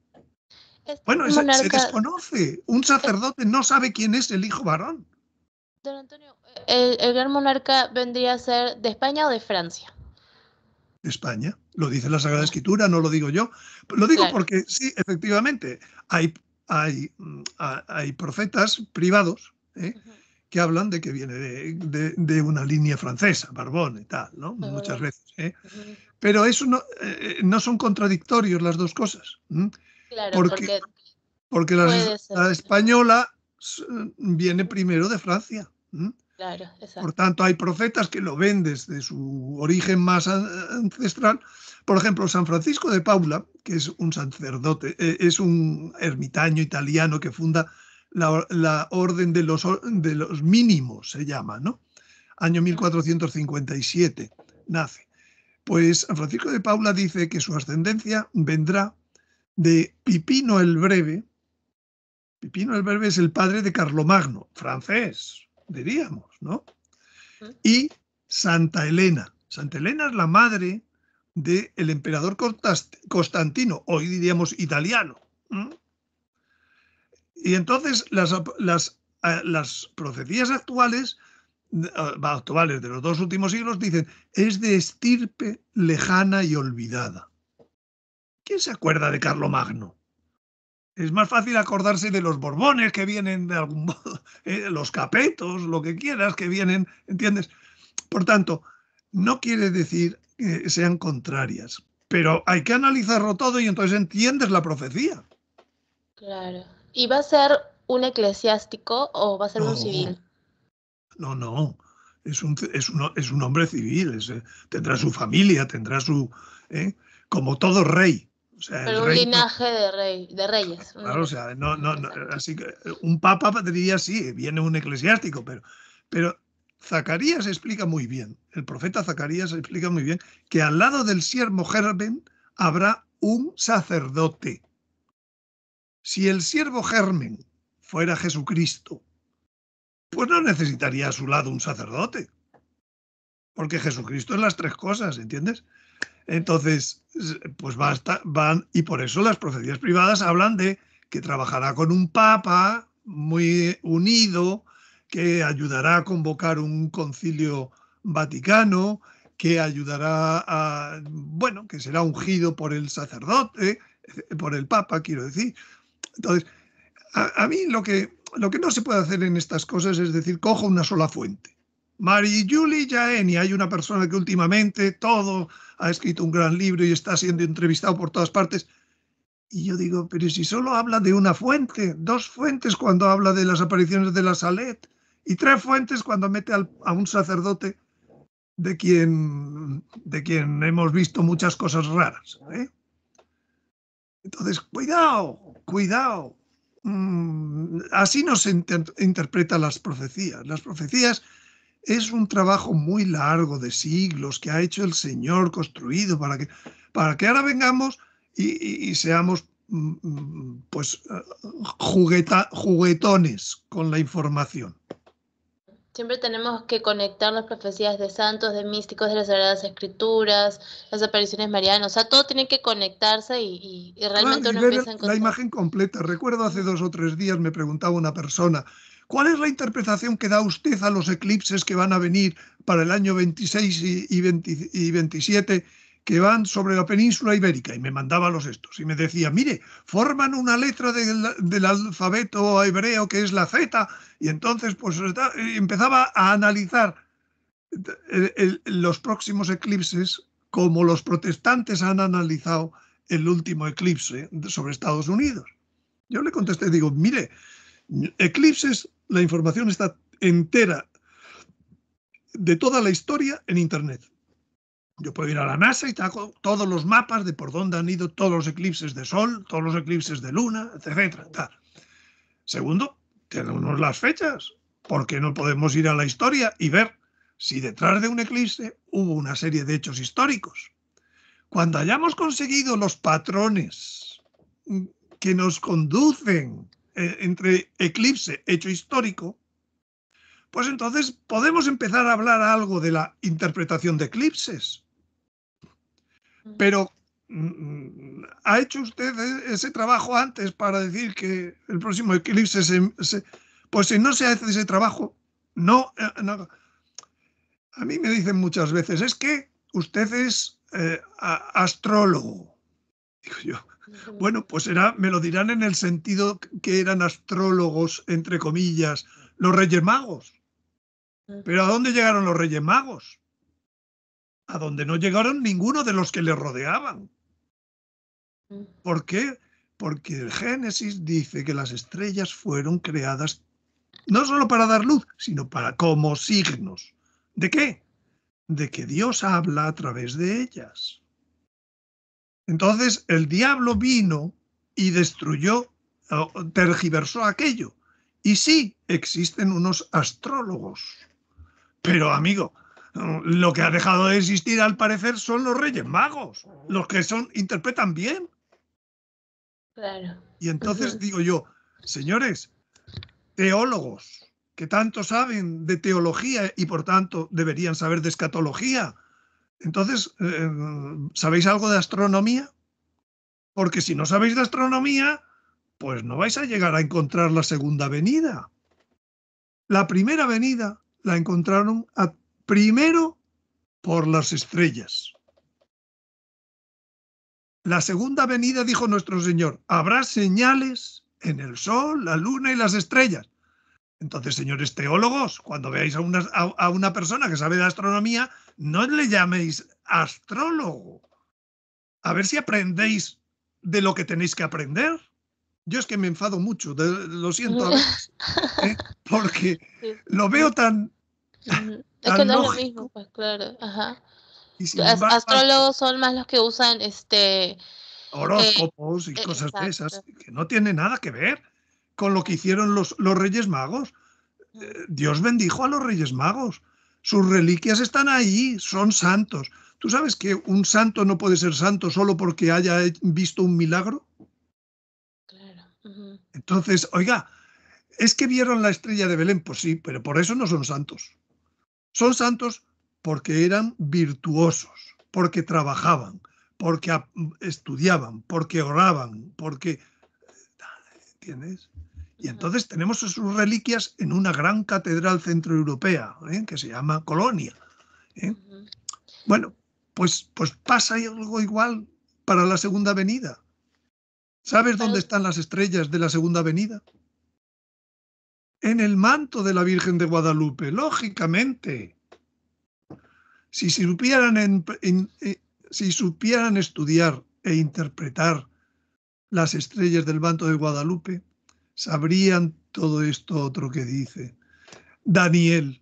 Speaker 3: Bueno, se desconoce. Un sacerdote no sabe quién es el hijo varón.
Speaker 2: Don Antonio, ¿el gran monarca vendría a ser de España o de Francia?
Speaker 3: De España. Lo dice la Sagrada Escritura, no lo digo yo. Lo digo porque sí, efectivamente, hay profetas privados que hablan de que viene de una línea francesa, Barbón y tal, ¿no? Muchas veces. Pero eso no son contradictorios las dos cosas.
Speaker 2: Claro,
Speaker 3: porque la española viene primero de Francia.
Speaker 2: Claro, exacto.
Speaker 3: Por tanto, hay profetas que lo ven desde su origen más ancestral. Por ejemplo, San Francisco de Paula, que es un sacerdote, es un ermitaño italiano que funda la orden de los mínimos, se llama, ¿no? Año 1457 nace. Pues San Francisco de Paula dice que su ascendencia vendrá de Pipino el Breve. Pipino el Breve es el padre de Carlomagno, francés, diríamos, ¿no? Y Santa Elena. Santa Elena es la madre del emperador Constantino, hoy diríamos italiano. Y entonces las las profecías actuales de los 2 últimos siglos dicen es de estirpe lejana y olvidada. ¿Quién se acuerda de Carlomagno? Es más fácil acordarse de los Borbones que vienen de algún modo, los Capetos, lo que quieras, que vienen, ¿entiendes? Por tanto, no quiere decir que sean contrarias, pero hay que analizarlo todo y entonces entiendes la profecía.
Speaker 2: Claro. ¿Y va a ser un eclesiástico o va a ser un civil?
Speaker 3: No. Es un hombre civil, tendrá su familia, tendrá su... como todo rey. O sea,
Speaker 2: Pero un linaje de reyes.
Speaker 3: Claro, o sea, no, así que un papa diría sí, viene un eclesiástico, pero Zacarías explica muy bien, el profeta Zacarías explica muy bien que al lado del siervo Germen habrá un sacerdote. Si el siervo Germen fuera Jesucristo, pues no necesitaría a su lado un sacerdote, porque Jesucristo es las 3 cosas, ¿entiendes? Entonces, pues van, y por eso las profecías privadas hablan de que trabajará con un papa muy unido, que ayudará a convocar un concilio vaticano, que ayudará a, bueno, que será ungido por el sacerdote, por el papa, quiero decir. Entonces, a mí lo que no se puede hacer en estas cosas es decir, cojo una sola fuente. Mary Julie Jaén, hay una persona que últimamente ha escrito un gran libro y está siendo entrevistado por todas partes. Y yo digo, pero si solo habla de una fuente, 2 fuentes cuando habla de las apariciones de la Salet y 3 fuentes cuando mete a un sacerdote de quien hemos visto muchas cosas raras. Entonces, cuidado. Así no se interpretan las profecías. Las profecías es un trabajo muy largo de siglos que ha hecho el Señor construido para que ahora vengamos y seamos pues juguetones con la información.
Speaker 2: Siempre tenemos que conectar las profecías de santos, de místicos, de las Sagradas Escrituras, las apariciones marianas, o sea, todo tiene que conectarse y realmente
Speaker 3: claro, y
Speaker 2: uno
Speaker 3: ver
Speaker 2: empieza a encontrar
Speaker 3: la imagen completa. Recuerdo hace 2 o 3 días me preguntaba una persona, ¿cuál es la interpretación que da usted a los eclipses que van a venir para el año 26 y 27 que van sobre la península ibérica? Y me mandaba los estos y me decía, mire, forman una letra del alfabeto hebreo que es la Z, y entonces pues empezaba a analizar los próximos eclipses como los protestantes han analizado el último eclipse sobre Estados Unidos. Yo le contesté, digo, mire, eclipses, la información está entera de toda la historia en Internet. Yo puedo ir a la NASA y saco todos los mapas de por dónde han ido todos los eclipses de sol, todos los eclipses de luna, etcétera. Segundo, tenemos las fechas. ¿Por qué no podemos ir a la historia y ver si detrás de un eclipse hubo una serie de hechos históricos? Cuando hayamos conseguido los patrones que nos conducen entre eclipse, hecho histórico, pues entonces podemos empezar a hablar algo de la interpretación de eclipses. Pero ¿ha hecho usted ese trabajo antes para decir que el próximo eclipse pues si no se hace ese trabajo, no. A mí me dicen muchas veces, es que usted es astrólogo. Digo yo, bueno, pues me lo dirán en el sentido que eran astrólogos, entre comillas, los Reyes Magos. ¿Pero a dónde llegaron los Reyes Magos? A donde no llegaron ninguno de los que les rodeaban. ¿Por qué? Porque el Génesis dice que las estrellas fueron creadas no solo para dar luz, sino como signos. ¿De qué? De que Dios habla a través de ellas. Entonces el diablo vino y destruyó, tergiversó aquello. Y sí, existen unos astrólogos. Pero, amigo, lo que ha dejado de existir al parecer son los Reyes Magos, los que interpretan bien.
Speaker 2: Claro.
Speaker 3: Y entonces digo yo, señores, teólogos, que tanto saben de teología y por tanto deberían saber de escatología, entonces, ¿sabéis algo de astronomía? Porque si no sabéis de astronomía, pues no vais a llegar a encontrar la segunda venida. La primera venida la encontraron primero por las estrellas. La segunda venida, dijo nuestro Señor, habrá señales en el sol, la luna y las estrellas. Entonces, señores teólogos, cuando veáis a una persona que sabe de astronomía, no le llaméis astrólogo. A ver si aprendéis de lo que tenéis que aprender. Yo es que me enfado mucho, lo siento a veces, porque lo veo tan
Speaker 2: Es que no es lo
Speaker 3: lógico.
Speaker 2: mismo, pues claro. Ajá.
Speaker 3: Y sin embargo,
Speaker 2: Astrólogos son más los que usan
Speaker 3: horóscopos y cosas de esas,
Speaker 2: exacto.
Speaker 3: que no tienen nada que ver con lo que hicieron los Reyes Magos. Dios bendijo a los Reyes Magos. Sus reliquias están ahí, son santos. ¿Tú sabes que un santo no puede ser santo solo porque haya visto un milagro?
Speaker 2: Claro.
Speaker 3: Entonces, oiga, ¿es que vieron la estrella de Belén? Pues sí, pero por eso no son santos. Son santos porque eran virtuosos, porque trabajaban, porque estudiaban, porque oraban, porque... ¿Entiendes? Y entonces tenemos sus reliquias en una gran catedral centroeuropea, que se llama Colonia. Bueno, pues pasa algo igual para la segunda venida. ¿Sabes dónde están las estrellas de la segunda venida? En el manto de la Virgen de Guadalupe, lógicamente. Si supieran, si supieran estudiar e interpretar las estrellas del manto de Guadalupe, sabrían todo esto otro que dice Daniel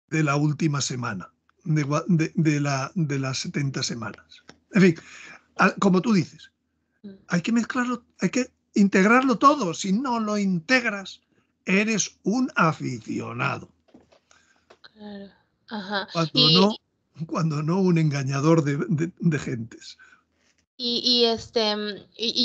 Speaker 3: de la última semana, de las 70 semanas. En fin, como tú dices, hay que mezclarlo, hay que integrarlo todo. Si no lo integras, eres un aficionado.
Speaker 2: Claro. Ajá.
Speaker 3: Cuando no un engañador de gentes.
Speaker 2: Y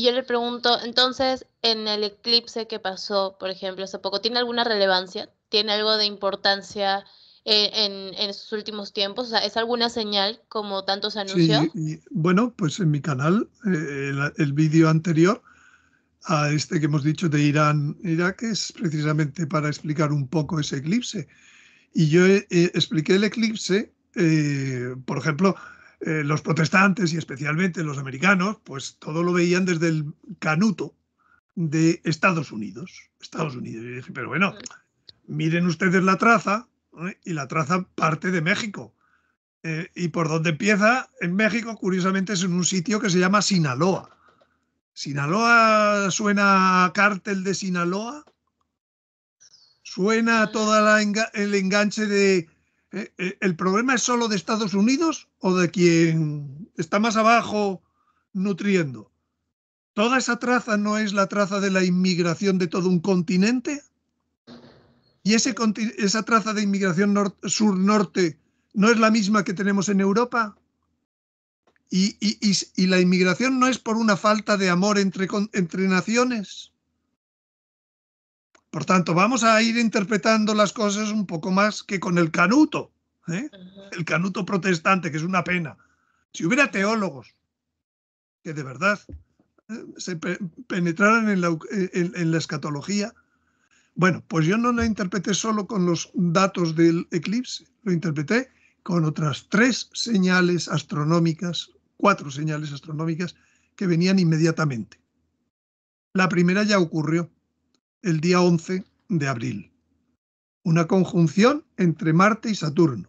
Speaker 2: yo le pregunto, entonces, en el eclipse que pasó, por ejemplo, hace poco, ¿tiene alguna relevancia? ¿Tiene algo de importancia en estos últimos tiempos? O sea, ¿es alguna señal como tanto se anunció?
Speaker 3: Sí, y bueno, pues en mi canal, el vídeo anterior a este que hemos dicho de Irán-Irak es precisamente para explicar un poco ese eclipse. Y yo expliqué el eclipse, por ejemplo, los protestantes y especialmente los americanos, pues todo lo veían desde el canuto de Estados Unidos. Y dije, pero bueno, miren ustedes la traza, y la traza parte de México. Y por donde empieza, en México, curiosamente, es en un sitio que se llama Sinaloa. ¿Sinaloa suena a cártel de Sinaloa? ¿Suena todo el enganche de... ¿El problema es solo de Estados Unidos o de quien está más abajo nutriendo? ¿Toda esa traza no es la traza de la inmigración de todo un continente? ¿Y esa traza de inmigración sur-norte no es la misma que tenemos en Europa? ¿Y la inmigración no es por una falta de amor entre naciones? Por tanto, vamos a ir interpretando las cosas un poco más que con el canuto, el canuto protestante, que es una pena. Si hubiera teólogos que de verdad se penetraran en la escatología, bueno, pues yo no lo interpreté solo con los datos del eclipse, lo interpreté con otras 4 señales astronómicas que venían inmediatamente. La primera ya ocurrió el día 11 de abril. Una conjunción entre Marte y Saturno.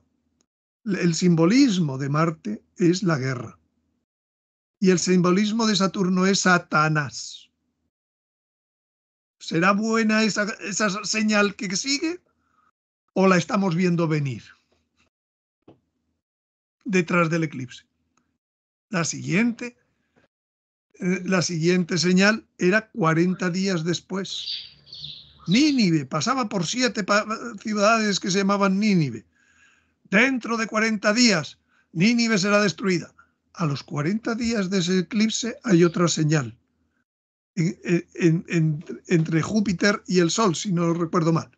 Speaker 3: El simbolismo de Marte es la guerra. Y el simbolismo de Saturno es Satanás. ¿Será buena esa señal que sigue? ¿O la estamos viendo venir detrás del eclipse? La siguiente señal era 40 días después. Nínive pasaba por 7 ciudades que se llamaban Nínive. Dentro de 40 días, Nínive será destruida. A los 40 días de ese eclipse hay otra señal. Entre Júpiter y el Sol, si no recuerdo mal.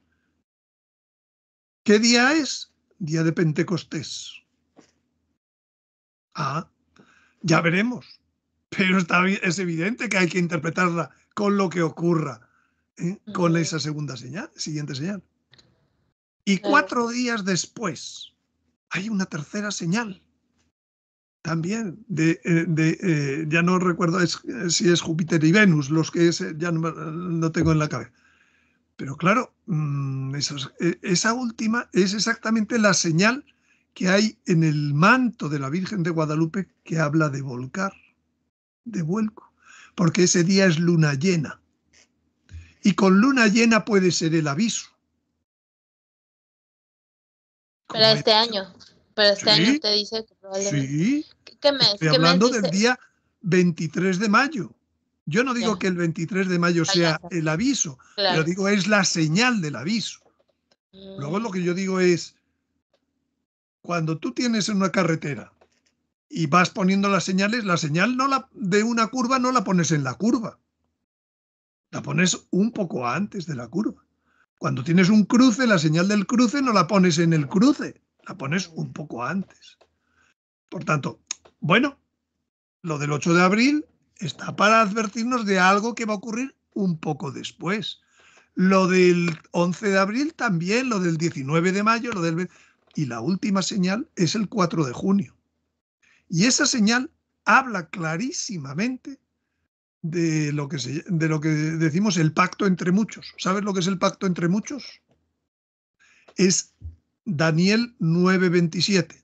Speaker 3: ¿Qué día es? Día de Pentecostés. Ya veremos. Pero es evidente que hay que interpretarla con lo que ocurra con esa siguiente señal. Y
Speaker 2: Claro.
Speaker 3: 4 días después hay una tercera señal. También, ya no recuerdo si es Júpiter y Venus, los que ya no tengo en la cabeza. Pero claro, esa última es exactamente la señal que hay en el manto de la Virgen de Guadalupe que habla de volcar, de vuelco, porque ese día es luna llena. Y con luna llena puede ser el aviso.
Speaker 2: Para
Speaker 3: Como he
Speaker 2: este
Speaker 3: dicho.
Speaker 2: año. Para este año
Speaker 3: Sí,
Speaker 2: usted dice que probablemente.
Speaker 3: sí.
Speaker 2: ¿Qué mes?
Speaker 3: Estoy
Speaker 2: ¿Qué mes
Speaker 3: hablando del
Speaker 2: dice?
Speaker 3: día 23 de mayo. Yo no digo
Speaker 2: Ya,
Speaker 3: que el 23 de mayo
Speaker 2: vaya a
Speaker 3: sea
Speaker 2: ser.
Speaker 3: el aviso, pero
Speaker 2: Claro.
Speaker 3: digo es la señal del aviso. Luego lo
Speaker 2: Mm,
Speaker 3: que yo digo es, cuando tú tienes una carretera y vas poniendo las señales, la señal de una curva no la pones en la curva, la pones un poco antes de la curva. Cuando tienes un cruce, la señal del cruce no la pones en el cruce, la pones un poco antes. Por tanto, bueno, lo del 8 de abril está para advertirnos de algo que va a ocurrir un poco después. Lo del 11 de abril también, lo del 19 de mayo, y la última señal es el 4 de junio. Y esa señal habla clarísimamente de lo que decimos el pacto entre muchos. ¿Sabes lo que es el pacto entre muchos? Es Daniel 9:27.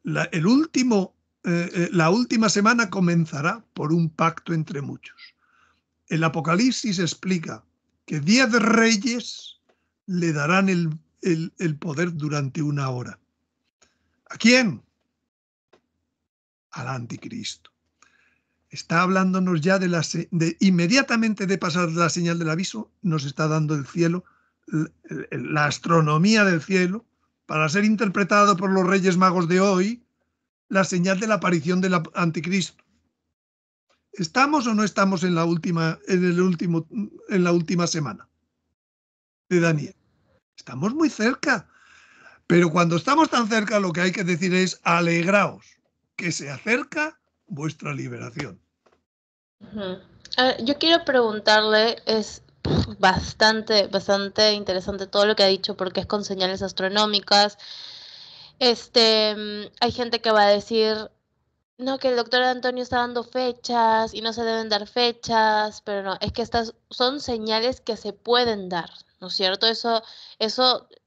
Speaker 3: La última semana comenzará por un pacto entre muchos. El Apocalipsis explica que 10 reyes le darán el poder durante 1 hora. ¿A quién? Al anticristo. Está hablándonos ya de inmediatamente de pasar la señal del aviso, nos está dando el cielo, la astronomía del cielo, para ser interpretado por los Reyes Magos de hoy, la señal de la aparición del anticristo. ¿Estamos o no estamos en la última semana de Daniel? Estamos muy cerca, pero cuando estamos tan cerca lo que hay que decir es alegraos, que se acerca vuestra liberación.
Speaker 2: ujú. Yo quiero preguntarle, es bastante interesante todo lo que ha dicho porque es con señales astronómicas. Hay gente que va a decir, no, que el doctor Antonio está dando fechas y no se deben dar fechas, pero no, es que estas son señales que se pueden dar, ¿no es cierto? Eso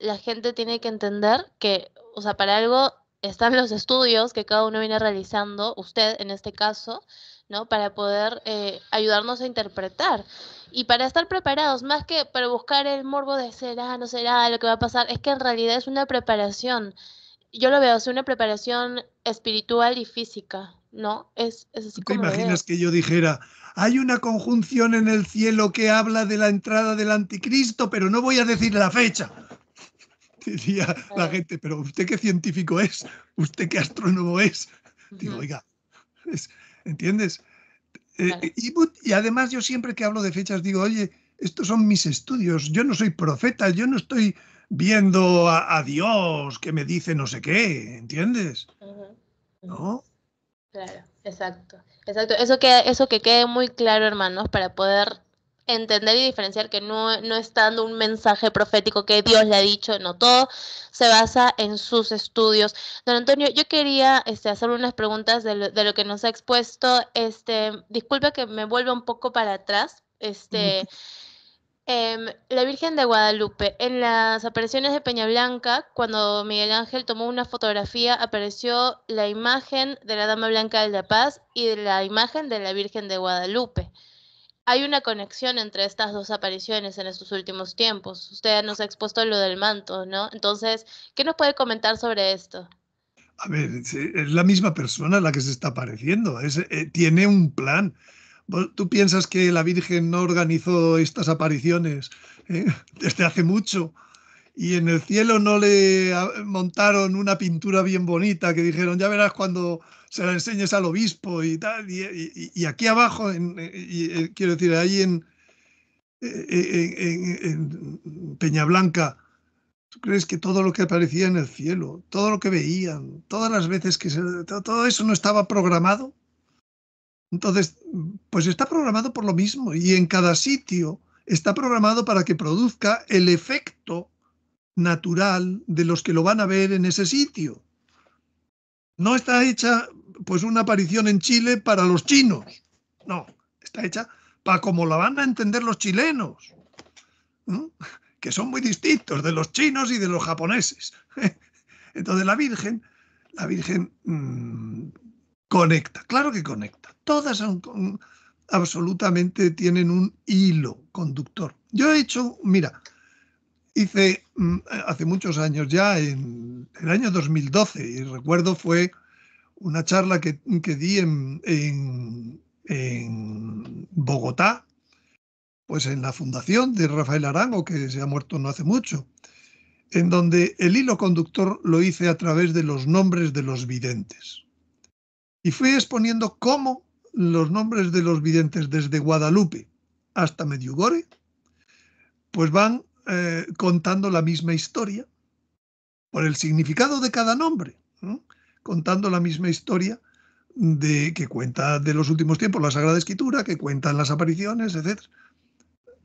Speaker 2: la gente tiene que entender que, o sea, para algo están los estudios que cada uno viene realizando, usted en este caso, ¿no? Para poder ayudarnos a interpretar y para estar preparados, más que para buscar el morbo de será, no será, lo que va a pasar, es que en realidad es una preparación. Yo lo veo, es una preparación espiritual y física, ¿no? Es así
Speaker 3: ¿Tú te
Speaker 2: como lo veo.
Speaker 3: imaginas que yo dijera, hay una conjunción en el cielo que habla de la entrada del anticristo, pero no voy a decir la fecha? Diría la
Speaker 2: Claro,
Speaker 3: gente, pero ¿usted qué científico es? ¿Usted qué astrónomo es? Digo,
Speaker 2: ujú,
Speaker 3: oiga, ¿entiendes?
Speaker 2: claro,
Speaker 3: Y además yo siempre que hablo de fechas digo, oye, estos son mis estudios, yo no soy profeta, yo no estoy viendo a Dios que me dice no sé qué, ¿entiendes?
Speaker 2: ujú, ujú,
Speaker 3: ¿No?
Speaker 2: claro, exacto, exacto. Eso que quede muy claro, hermanos, para poder entender y diferenciar que no está dando un mensaje profético que Dios le ha dicho, no, todo se basa en sus estudios. Don Antonio, yo quería hacer unas preguntas de lo que nos ha expuesto. Disculpe que me vuelva un poco para atrás. La Virgen de Guadalupe, en las apariciones de Peña Blanca, cuando Miguel Ángel tomó una fotografía, apareció la imagen de la Dama Blanca de la Paz y de la imagen de la Virgen de Guadalupe. Hay una conexión entre estas dos apariciones en estos últimos tiempos. Usted nos ha expuesto lo del manto, ¿no? Entonces, ¿qué nos puede comentar sobre esto?
Speaker 3: A ver, es la misma persona la que se está apareciendo, tiene un plan. ¿Tú piensas que la Virgen no organizó estas apariciones desde hace mucho? Y en el cielo no le montaron una pintura bien bonita que dijeron, ya verás cuando se la enseñes al obispo y tal. Y aquí abajo, quiero decir, ahí en Peñablanca, ¿tú crees que todo lo que aparecía en el cielo, todo lo que veían, todas las veces todo eso no estaba programado? Entonces, pues está programado por lo mismo y en cada sitio está programado para que produzca el efecto natural de los que lo van a ver en ese sitio. No está hecha pues una aparición en Chile para los chinos. No, está hecha para como la van a entender los chilenos, ¿no? Que son muy distintos de los chinos y de los japoneses. Entonces la Virgen conecta, claro que conecta. Todas son, absolutamente tienen un hilo conductor. Yo he hecho, mira, hice hace muchos años ya, en el año 2012, y recuerdo fue una charla que di en Bogotá, pues en la fundación de Rafael Arango, que se ha muerto no hace mucho, en donde el hilo conductor lo hice a través de los nombres de los videntes. Y fui exponiendo cómo los nombres de los videntes desde Guadalupe hasta Medjugorje pues van contando la misma historia por el significado de cada nombre, ¿no? Contando la misma historia que cuenta de los últimos tiempos la Sagrada Escritura, que cuentan las apariciones, etc.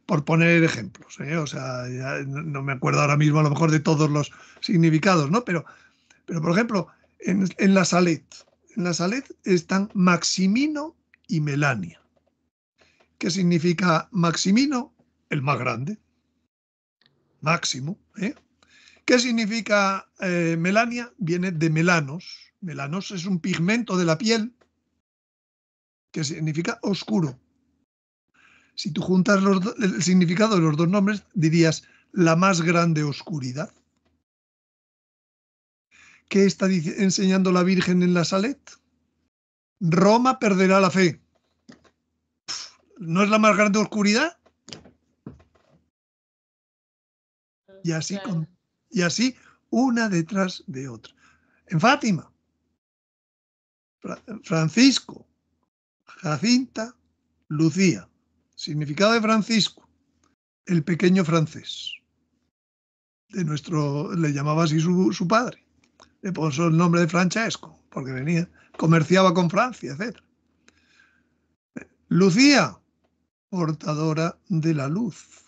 Speaker 3: Por poner ejemplos, ¿eh? O sea, ya no me acuerdo ahora mismo a lo mejor de todos los significados, ¿no? Pero por ejemplo, en la Salet están Maximino y Melania. ¿Qué significa Maximino? El más grande. Máximo, ¿eh? ¿Qué significa Melania? Viene de melanos. Melanos es un pigmento de la piel que significa oscuro. Si tú juntas el significado de los dos nombres, dirías la más grande oscuridad. ¿Qué está enseñando la Virgen en la Salet? Roma perderá la fe. ¿No es la más grande oscuridad? Y así,
Speaker 2: Claro.
Speaker 3: y así una detrás de otra. En Fátima, Francisco, Jacinta, Lucía. Significado de Francisco, el pequeño francés. Le llamaba así su padre. Le puso el nombre de Francesco, porque comerciaba con Francia, etc. Lucía, portadora de la luz.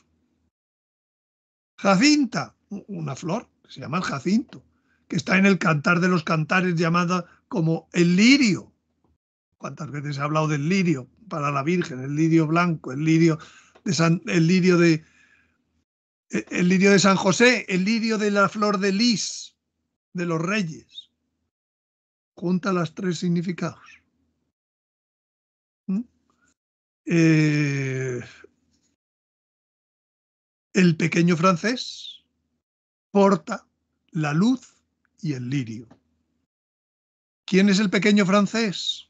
Speaker 3: Jacinta, una flor, que se llama el jacinto, que está en el Cantar de los Cantares, llamada como el lirio. ¿Cuántas veces he hablado del lirio para la Virgen? El lirio blanco, el lirio de San José, el lirio de la flor de lis, de los reyes. Junta los tres significados. El pequeño francés porta la luz y el lirio. ¿Quién es el pequeño francés?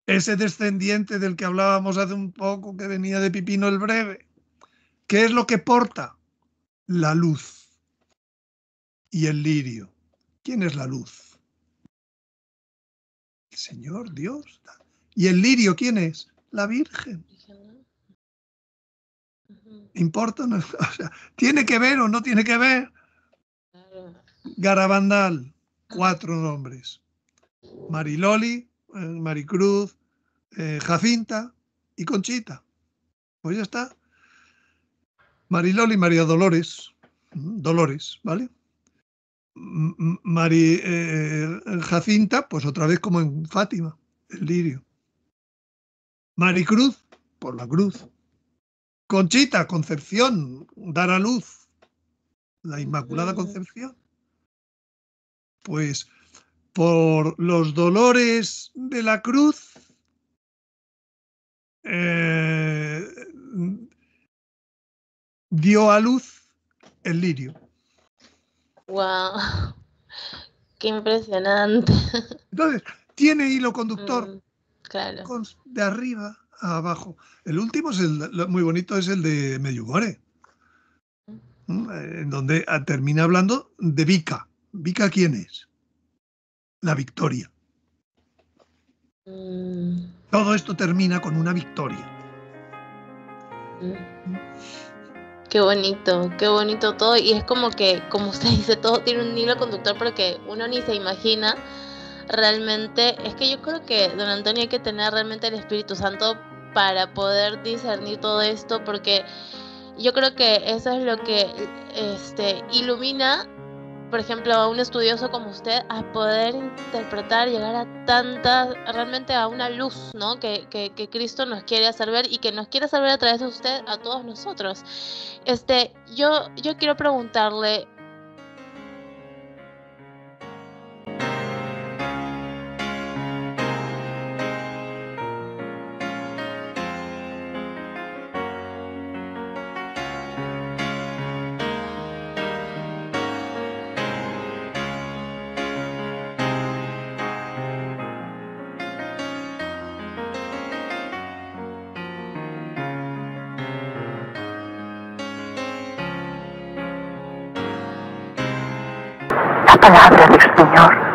Speaker 3: Ese descendiente del que hablábamos hace un poco, que venía de Pipino el Breve. ¿Qué es lo que porta? La luz y el lirio. ¿Quién es la luz? El Señor Dios. ¿Y el lirio quién es? La Virgen. ¿Importa? No, o sea, ¿tiene que ver o no tiene que ver? Garabandal, 4 nombres. Mariloli, Maricruz, Jacinta y Conchita. Pues ya está. Mariloli, María Dolores. Dolores, ¿vale? Jacinta, pues otra vez como en Fátima, el lirio. Maricruz, por la cruz. Conchita, Concepción, dar a luz. La Inmaculada Concepción. Pues por los dolores de la cruz, dio a luz el lirio.
Speaker 2: ¡Wow! ¡Qué impresionante!
Speaker 3: Entonces, tiene hilo conductor
Speaker 2: claro.
Speaker 3: de arriba a abajo. El último es muy bonito, es el de Medjugorje, en donde termina hablando de Vika. ¿Vika quién es? La victoria. Todo esto termina con una victoria.
Speaker 2: Qué bonito todo. Y es como que, como usted dice, todo tiene un hilo conductor, porque uno ni se imagina realmente. Es que yo creo que, don Antonio, hay que tener realmente el Espíritu Santo para poder discernir todo esto, porque Yo creo que eso es lo que ilumina, por ejemplo, a un estudioso como usted a poder interpretar, llegar a tanta, realmente a una luz, ¿no? Que Cristo nos quiere hacer ver y que nos quiere hacer ver a través de usted a todos nosotros. Yo quiero preguntarle,
Speaker 1: la palabra del Señor